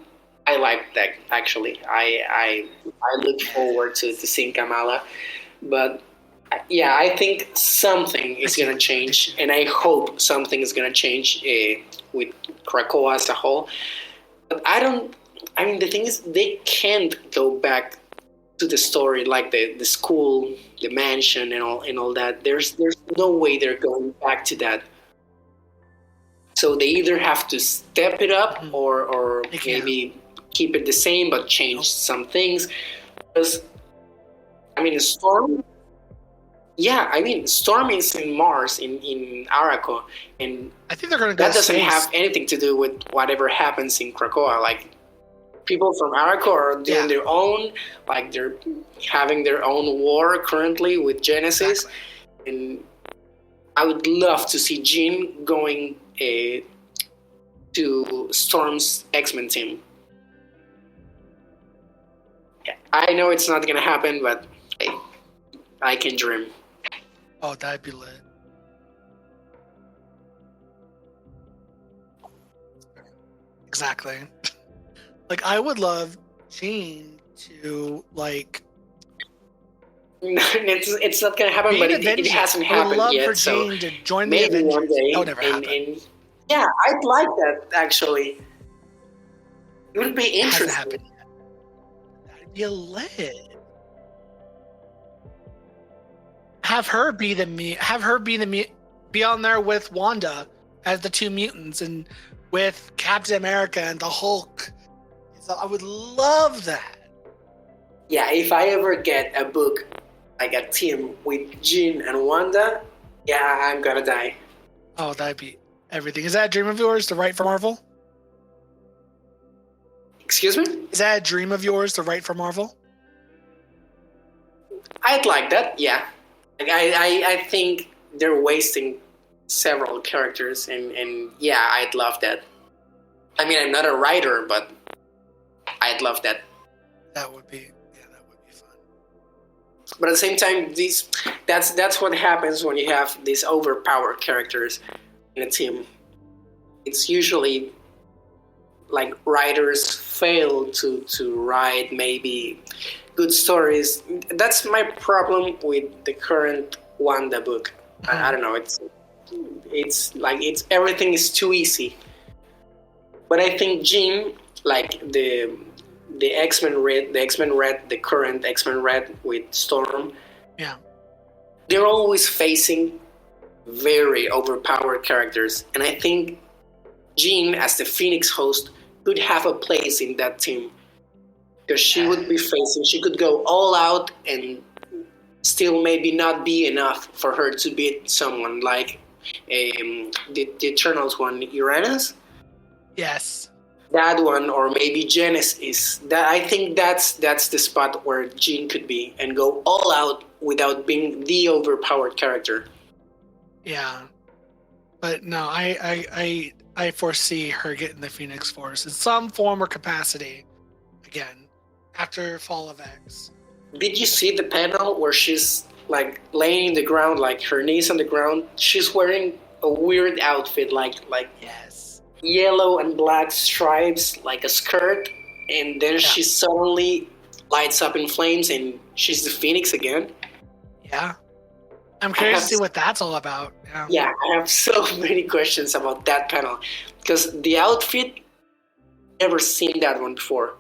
I like that, actually. I look forward to seeing Kamala. But yeah, I think something is going to change, and I hope something is going to change with Krakoa as a whole. But the thing is, they can't go back to the story like the school, the mansion, and all that. There's no way they're going back to that. So they either have to step it up or maybe keep it the same but change some things. Because Storm. Yeah, Storm is in Mars in Araco, and I think they're going to go. That doesn't have anything to do with whatever happens in Krakoa. Like, people from Araco are doing their own, like they're having their own war currently with Genesis, and I would love to see Jean going to Storm's X-Men team. Yeah, I know it's not gonna happen, but hey, I can dream. Oh, that'd be lit. Exactly. Like, I would love Jean to, like... it's not going to happen, but it hasn't happened yet. I would love for Jean to join the Avengers. One day, that would never happen. Yeah, I'd like that, actually. It would be interesting. It hasn't happened yet. That'd be lit. Have her be be on there with Wanda as the two mutants and with Captain America and the Hulk. So I would love that. Yeah, if I ever get a book like a team with Jean and Wanda, yeah, I'm gonna die. Oh, that'd be everything. Is that a dream of yours to write for Marvel? Excuse me? Is that a dream of yours to write for Marvel? I'd like that, yeah. I think they're wasting several characters, and yeah, I'd love that. I'm not a writer, but I'd love that. That would be fun. But at the same time, that's what happens when you have these overpowered characters in a team. It's usually like writers fail to write maybe good stories. That's my problem with the current Wanda book. I don't know. It's everything is too easy. But I think Jean, like the X-Men Red, the current X-Men Red with Storm. Yeah. They're always facing very overpowered characters, and I think Jean, as the Phoenix host, could have a place in that team. because she would be facing. She could go all out and still maybe not be enough for her to beat someone like the Eternals one, Uranus. Yes. That one, or maybe Genesis. That I think that's the spot where Jean could be and go all out without being the overpowered character. Yeah, but no, I foresee her getting the Phoenix Force in some form or capacity again after Fall of X. Did you see the panel where she's like laying in the ground, like her knees on the ground? She's wearing a weird outfit, like Yes, yellow and black stripes, like a skirt, and then she suddenly lights up in flames, and she's the Phoenix again. Yeah, I'm curious to see what that's all about. Yeah, I have so many questions about that panel because the outfit, never seen that one before.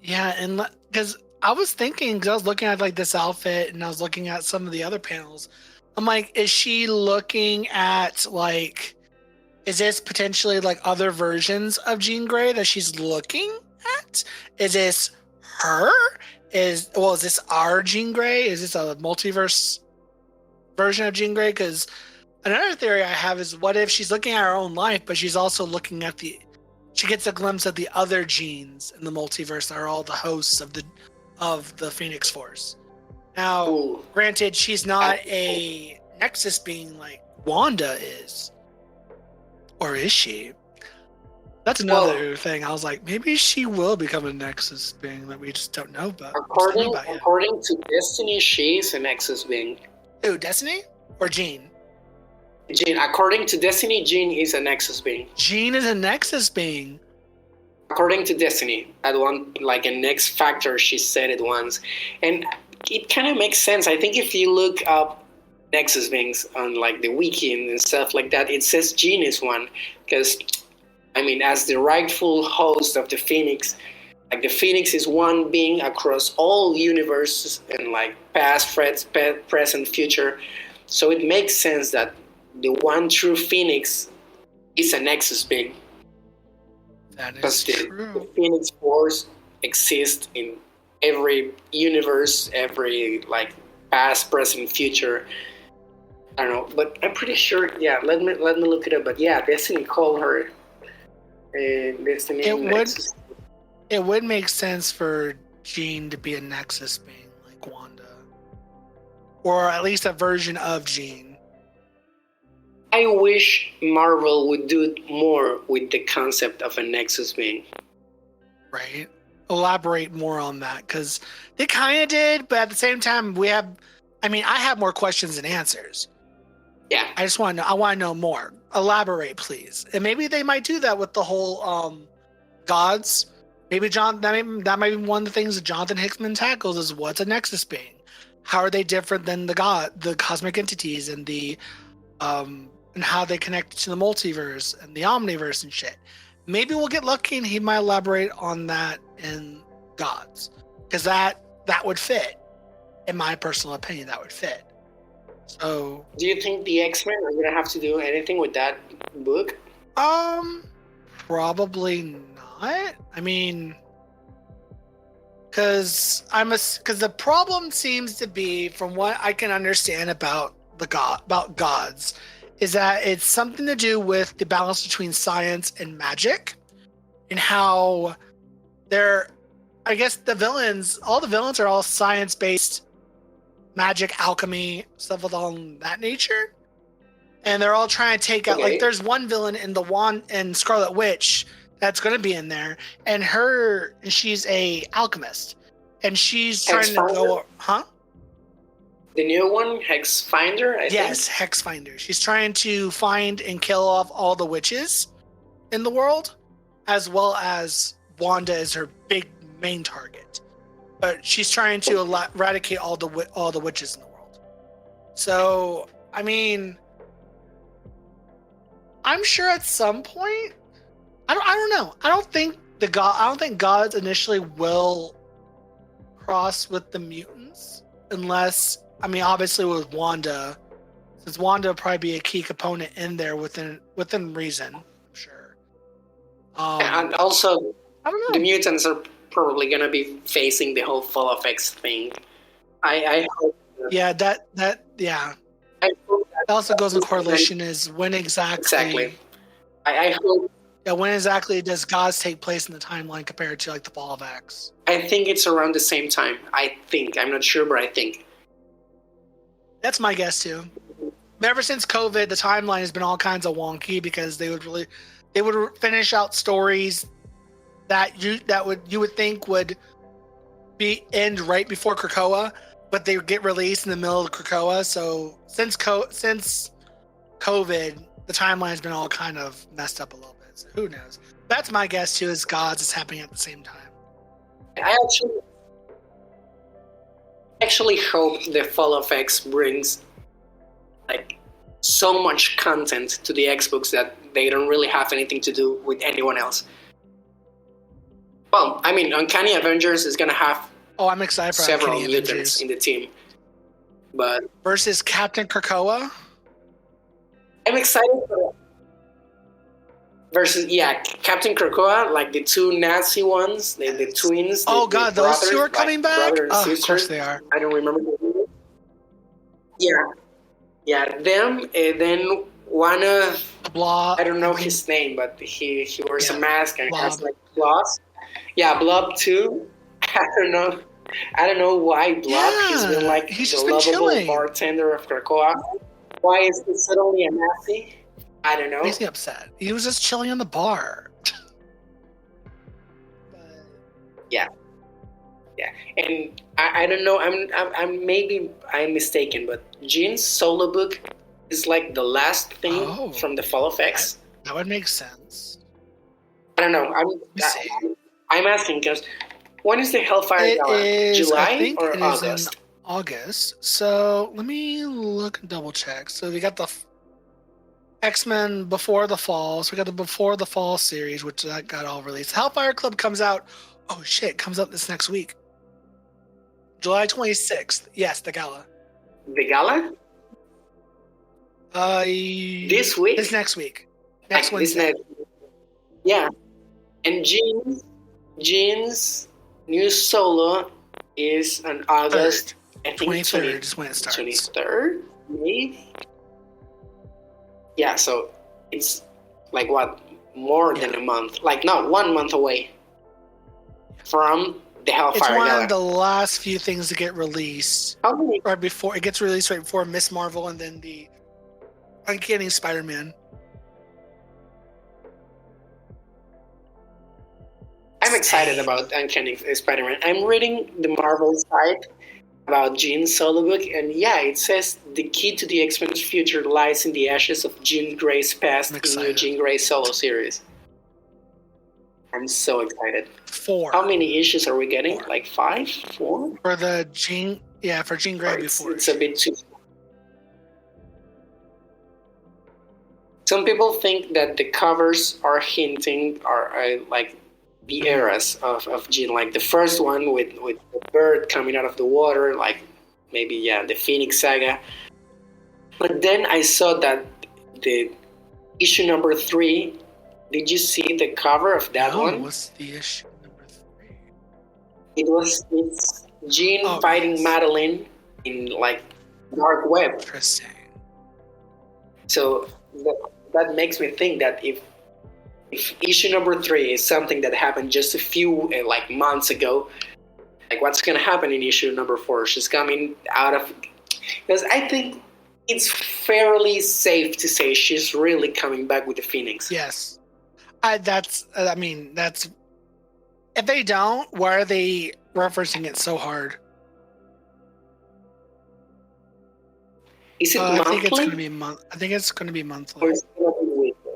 Yeah, and because I was thinking, because I was looking at like this outfit and I was looking at some of the other panels, I'm like, is she looking at like, is this potentially like other versions of Jean Grey that she's looking at? Is this her? Is this our Jean Grey? Is this a multiverse version of Jean Grey? Because another theory I have is, what if she's looking at her own life, but she's also looking at she gets a glimpse of the other Jeans in the multiverse that are all the hosts of the Phoenix Force. Now, granted, she's not a Nexus being like Wanda is. Or is she? That's another thing. I was like, maybe she will become a Nexus being that we just don't know about. According to Destiny, she's a Nexus being. Who, Destiny? Or Jean? Jean. According to Destiny, Jean is a Nexus being. Jean is a Nexus being. According to Destiny, at one, like a Next Factor, she said it once. And it kind of makes sense. I think if you look up Nexus beings on like the wiki and stuff like that, it says Jean is one. Because, I mean, as the rightful host of the Phoenix, like the Phoenix is one being across all universes and like past, present, future. So it makes sense that the one true Phoenix is a Nexus being. That is true. The Phoenix Force exists in every universe, every like past, present, future. I don't know, but I'm pretty sure. Yeah, let me look it up. But yeah, Destiny called her. Destiny. It would make sense for Jean to be a Nexus being like Wanda, or at least a version of Jean. I wish Marvel would do more with the concept of a Nexus being. Right. Elaborate more on that, because they kind of did, but at the same time, I have more questions than answers. Yeah. I just want to know. I want to know more. Elaborate, please. And maybe they might do that with the whole gods. Maybe that might be one of the things that Jonathan Hickman tackles is what's a Nexus being? How are they different than the cosmic entities and the and how they connect to the multiverse and the omniverse and shit. Maybe we'll get lucky and he might elaborate on that in gods, because that would fit. In my personal opinion, that would fit. So, do you think the X-Men are gonna have to do anything with that book? Probably not. I mean, because the problem seems to be, from what I can understand about gods, is that it's something to do with the balance between science and magic, and how I guess all the villains are all science-based, magic, alchemy, stuff along that nature. And they're all trying to take out, like, there's one villain in the Wand and Scarlet Witch that's going to be in there, and she's a alchemist, and she's trying to go, The new one, Hex Finder, I think? Yes, Hex Finder. She's trying to find and kill off all the witches in the world, as well as Wanda is her big main target. But she's trying to eradicate all the witches in the world. So, I mean, I'm sure at some point, I don't know. I don't think gods initially will cross with the mutants, unless, I mean, obviously with Wanda, since Wanda will probably be a key component in there within reason, I'm sure. And also, I don't the know. mutants are probably gonna be facing the whole Fall of X thing. I hope. Yeah, yeah. I hope That also goes in that- correlation is when Exactly. I hope. Yeah, when exactly does Gods take place in the timeline compared to like the Fall of X? I think it's around the same time. I think. I'm not sure, but I think. That's my guess too. But ever since COVID, the timeline has been all kinds of wonky because they would finish out stories that you would think would be end right before Krakoa, but they would get released in the middle of Krakoa. So since COVID, the timeline has been all kind of messed up a little bit. So who knows? That's my guess too. Is Gods is happening at the same time. I actually hope the Fall of X brings like so much content to the Xbox that they don't really have anything to do with anyone else. Well, I mean, Uncanny Avengers is gonna have Oh, I'm excited for several Uncanny mutants Avengers in the team, but versus Captain Krakoa. I'm excited for versus Captain Krakoa, like the two Nazi ones, the twins. Oh the God, those brothers, two are like coming back. brother and Oh, sister. of course they are. I don't remember the name. Yeah, them. And then one of Blob. I don't know his name, but he wears a mask and Blob. has like claws. Yeah, Blob too. I don't know why Blob. Yeah, He's been like he's the just been lovable chilling. bartender of Krakoa. Why is he suddenly a Nazi? I don't know. Why is he upset? He was just chilling on the bar. Yeah, and I don't know. I'm maybe I'm mistaken, but Jean's solo book is like the last thing from the Fall of X. That would make sense. I don't know. I'm asking because when is the Hellfire Gala? July or August? In August. So let me look and double check. So we got the X-Men Before the Fall. So we got the Before the Fall series, which that got all released. Hellfire Club comes out. Oh shit! Comes out this next week. July 26th. Yes, the gala. The gala? This week? This next week. Next Wednesday. Yeah. And Jean's new solo is on August. I think 23rd is when it starts. 23rd, maybe? Yeah, so it's like what? More than a month. Like, no, 1 month away from the Hellfire It's one Gala. of the last few things to get released. How many? Right before it gets released, right before Miss Marvel and then the Uncanny Spider-Man. I'm excited about Uncanny Spider-Man. I'm reading the Marvel site about Jean's solo book, and it says the key to the X-Men's future lies in the ashes of Jean Grey's past in the new Jean Grey solo series. I'm so excited. 4. How many issues are we getting? Like 5? 4? For the Jean, for Jean Grey before. It's a bit too. Some people think that the covers are hinting are like the eras of Jean, like the first one with the bird coming out of the water, like maybe the Phoenix Saga. But then I saw that the issue number 3. Did you see the cover of that one? What's the issue number 3? It's Jean fighting Madeline in like dark web. Interesting. So that makes me think that if issue number 3 is something that happened just a few like months ago, like what's gonna happen in issue number 4? She's coming out of, because I think it's fairly safe to say she's really coming back with the Phoenix. Yes. That's if they don't, why are they referencing it so hard? Is it monthly? I think it's going to be I think it's going to be monthly. Or is it going to be weekly?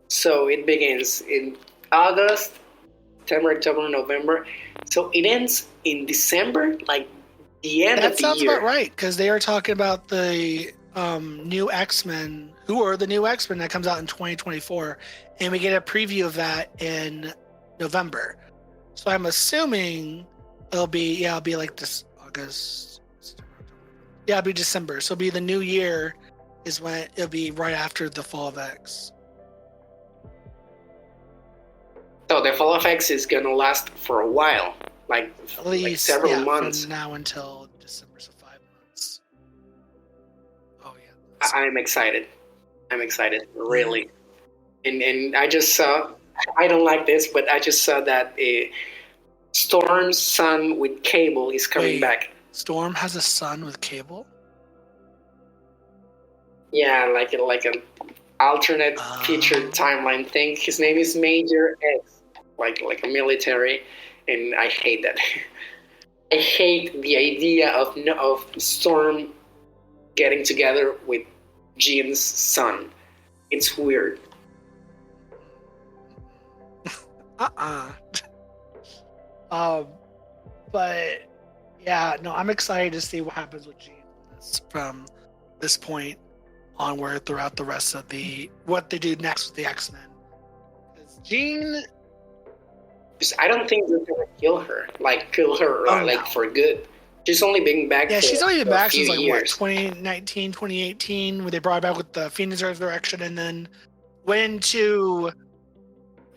So it begins in August, September, October, November. So it ends in December, like the end of the year. That sounds about right, because they are talking about the new X-Men, who are the new X-Men that comes out in 2024, and we get a preview of that in November. So I'm assuming it'll be like this August. Yeah, it'll be December. So it'll be the new year is when it'll be right after the Fall of X. the fall effects is gonna last for a while, like At least several months. from now until December, so 5 months. Oh yeah. I'm excited. I'm excited, really. And I just saw. I don't like this, but I just saw that Storm's son with Cable is coming back. Storm has a son with Cable? Yeah, like an alternate future timeline thing. His name is Major X, like a military, and I hate that. I hate the idea of Storm getting together with Jean's son. It's weird. But yeah, no, I'm excited to see what happens with Jean from this point onward throughout the rest of what they do next with the X-Men. Jean, I don't think they're gonna kill her for good. She's only been back. Yeah, she's only been back since years. 2019, 2018, where they brought her back with the Phoenix Resurrection, and then went into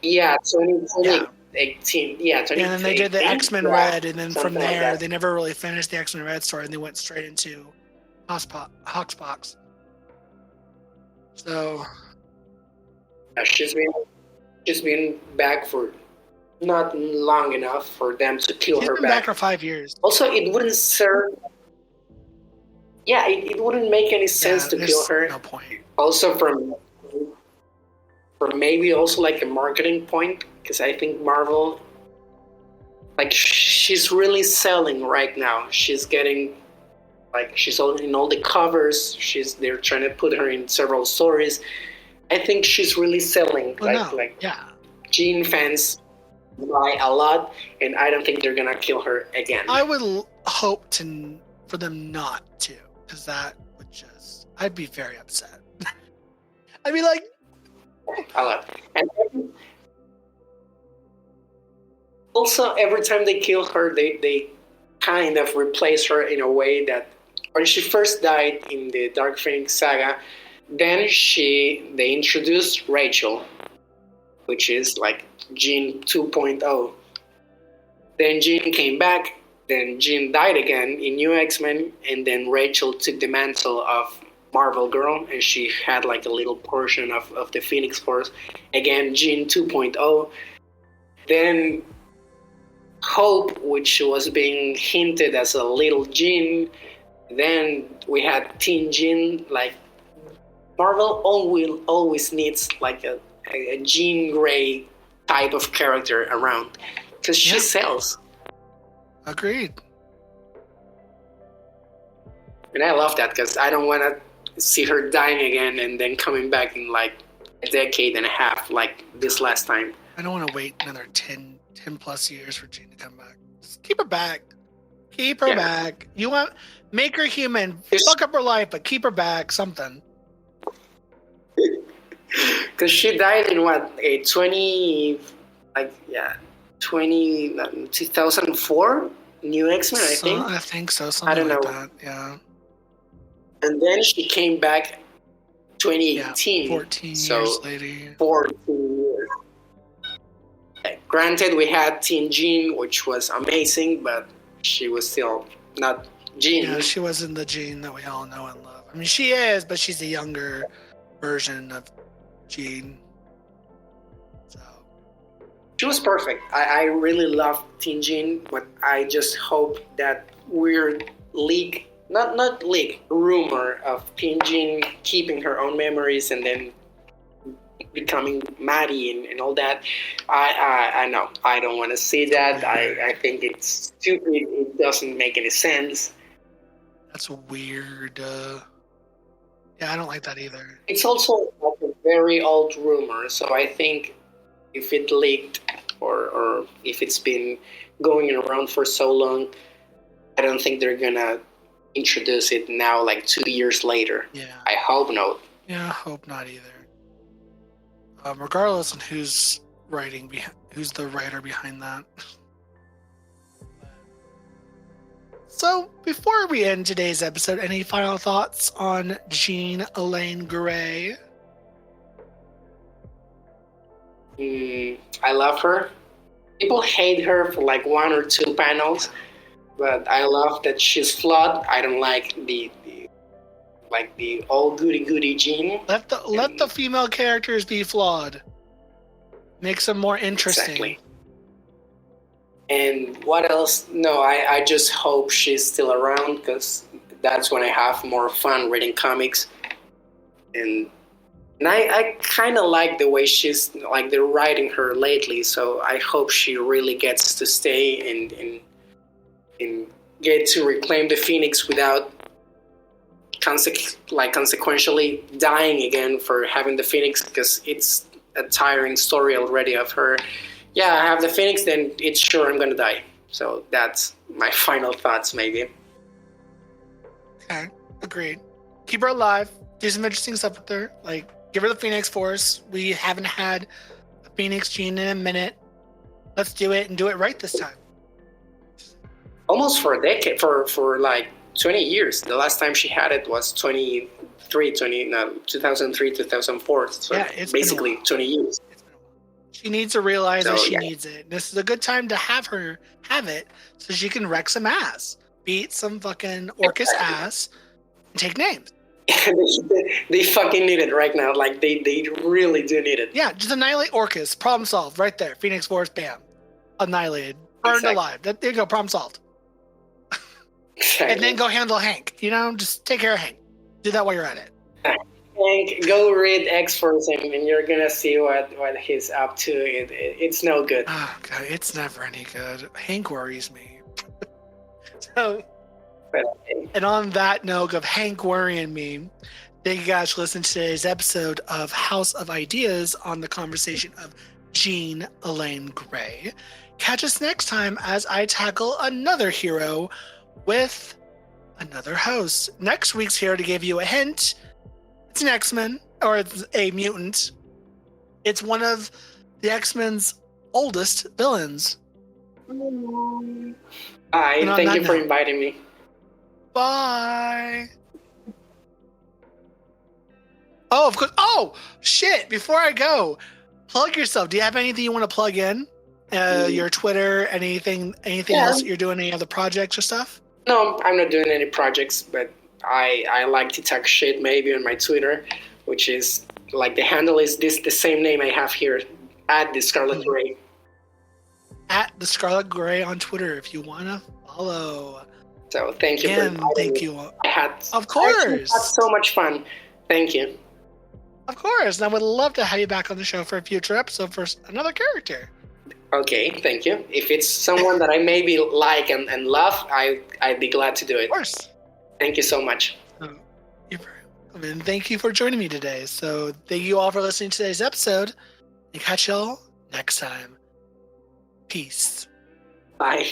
2018. Yeah, 2018. And then they did the X-Men Red, and then from there they never really finished the X-Men Red story, and they went straight into Hoxpox. So she's been back for not long enough for them to kill her back. She's been back for 5 years. Also, it wouldn't serve. Yeah, it wouldn't make any sense to kill her. No point. Also, for maybe also like a marketing point, because I think Marvel, like, she's really selling right now. She's getting, like, she's in all the covers. They're trying to put her in several stories. I think she's really selling. Jean fans buy a lot, and I don't think they're gonna kill her again. I would hope for them not to, because that would I'd be very upset. I'd be like, a lot. And also, every time they kill her, they kind of replace her in a way that when she first died in the Dark Phoenix saga, then they introduced Rachel, which is like Jean 2.0. Then Jean came back, then Jean died again in New X-Men, and then Rachel took the mantle of Marvel Girl, and she had like a little portion of the Phoenix Force. Again, Jean 2.0. Then Hope, which was being hinted as a little Jean. Then we had Teen Jean. Like, Marvel always needs like a Jean Grey type of character around, because she sells. Agreed. And I love that, because I don't want to see her dying again and then coming back in like a decade and a half like this last time. I don't want to wait another 10 plus years for Jean to come back. Just keep her back. Keep her back. Make her human. Fuck up her life, but keep her back. Something. Because she died in 2004 New X-Men, I think. I think so. Something like that. Yeah. And then she came back 2018. 14 years later. 14 years. Granted, we had Teen Jean, which was amazing, but she was still not Jean. Yeah, she wasn't the Jean that we all know and love. I mean, she is, but she's a younger version of Jean. So she was perfect. I really love Teen Jean, but I just hope that weird rumor of Teen Jean keeping her own memories and then becoming Maddie and all that. I know. I don't want to see that. I think it's stupid. It doesn't make any sense. That's weird. Yeah, I don't like that either. It's also like a very old rumor, so I think if it leaked or if it's been going around for so long, I don't think they're gonna introduce it now, like 2 years later. Yeah. I hope not. Yeah, I hope not either. Regardless of who's the writer behind that. So, before we end today's episode, any final thoughts on Jean Elaine Grey? I love her. People hate her for like one or two panels, but I love that she's flawed. I don't like the all goody goody Jean. Let the female characters be flawed. Makes them more interesting. Exactly. And what else? No, I just hope she's still around, because that's when I have more fun reading comics. And I kind of like the way she's, like, they're writing her lately, so I hope she really gets to stay and get to reclaim the Phoenix without consequentially dying again for having the Phoenix, because it's a tiring story already of her. Yeah, I have the Phoenix, then it's sure I'm gonna die. So that's my final thoughts, maybe. Okay, agreed. Keep her alive. Do some interesting stuff with her. Like, give her the Phoenix Force. We haven't had a Phoenix Gene in a minute. Let's do it and do it right this time. Almost for a decade, for like 20 years. The last time she had it was 2003, 2004. So Yeah, it's basically been a while. 20 years. It's been a while. She needs to realize that she yeah. needs it. This is a good time to have her have it so she can wreck some ass. Beat some fucking Orcus ass and take names. They fucking need it right now. Like, they really do need it. Yeah, just annihilate Orcus. Problem solved. Right there. Phoenix Force, bam. Annihilated. Burned alive. There you go. Problem solved. Exactly. And then go handle Hank. You know, just take care of Hank. Do that while you're at it. Hank, go read X-Force and you're gonna see what he's up to. It's no good. Oh, God, it's never any good. Hank worries me. So, and on that note of Hank worrying me, thank you guys for listening to today's episode of House of Ideas on the conversation of Jean Elaine Grey. Catch us next time as I tackle another hero with another host. Next week's hero, to give you a hint, it's an X-Men, or it's a mutant. It's one of the X-Men's oldest villains. Hi, And on thank that you for note- inviting me. Bye. Oh, of course. Oh, shit. Before I go, plug yourself. Do you have anything you want to plug in? Your Twitter, anything else that you're doing, any other projects or stuff? No, I'm not doing any projects, but I like to talk shit maybe on my Twitter, which is, like, the handle is the same name I have here, at theescarletgrey. At the Scarlet Grey on Twitter if you want to follow. So thank you Again, for inviting thank me. you. I had so much fun. Thank you. Of course. And I would love to have you back on the show for a future episode for another character. Okay, thank you. If it's someone that I maybe like and love, I'd be glad to do it. Of course. Thank you so much. You're very welcome. And thank you for joining me today. So thank you all for listening to today's episode. And catch y'all next time. Peace. Bye.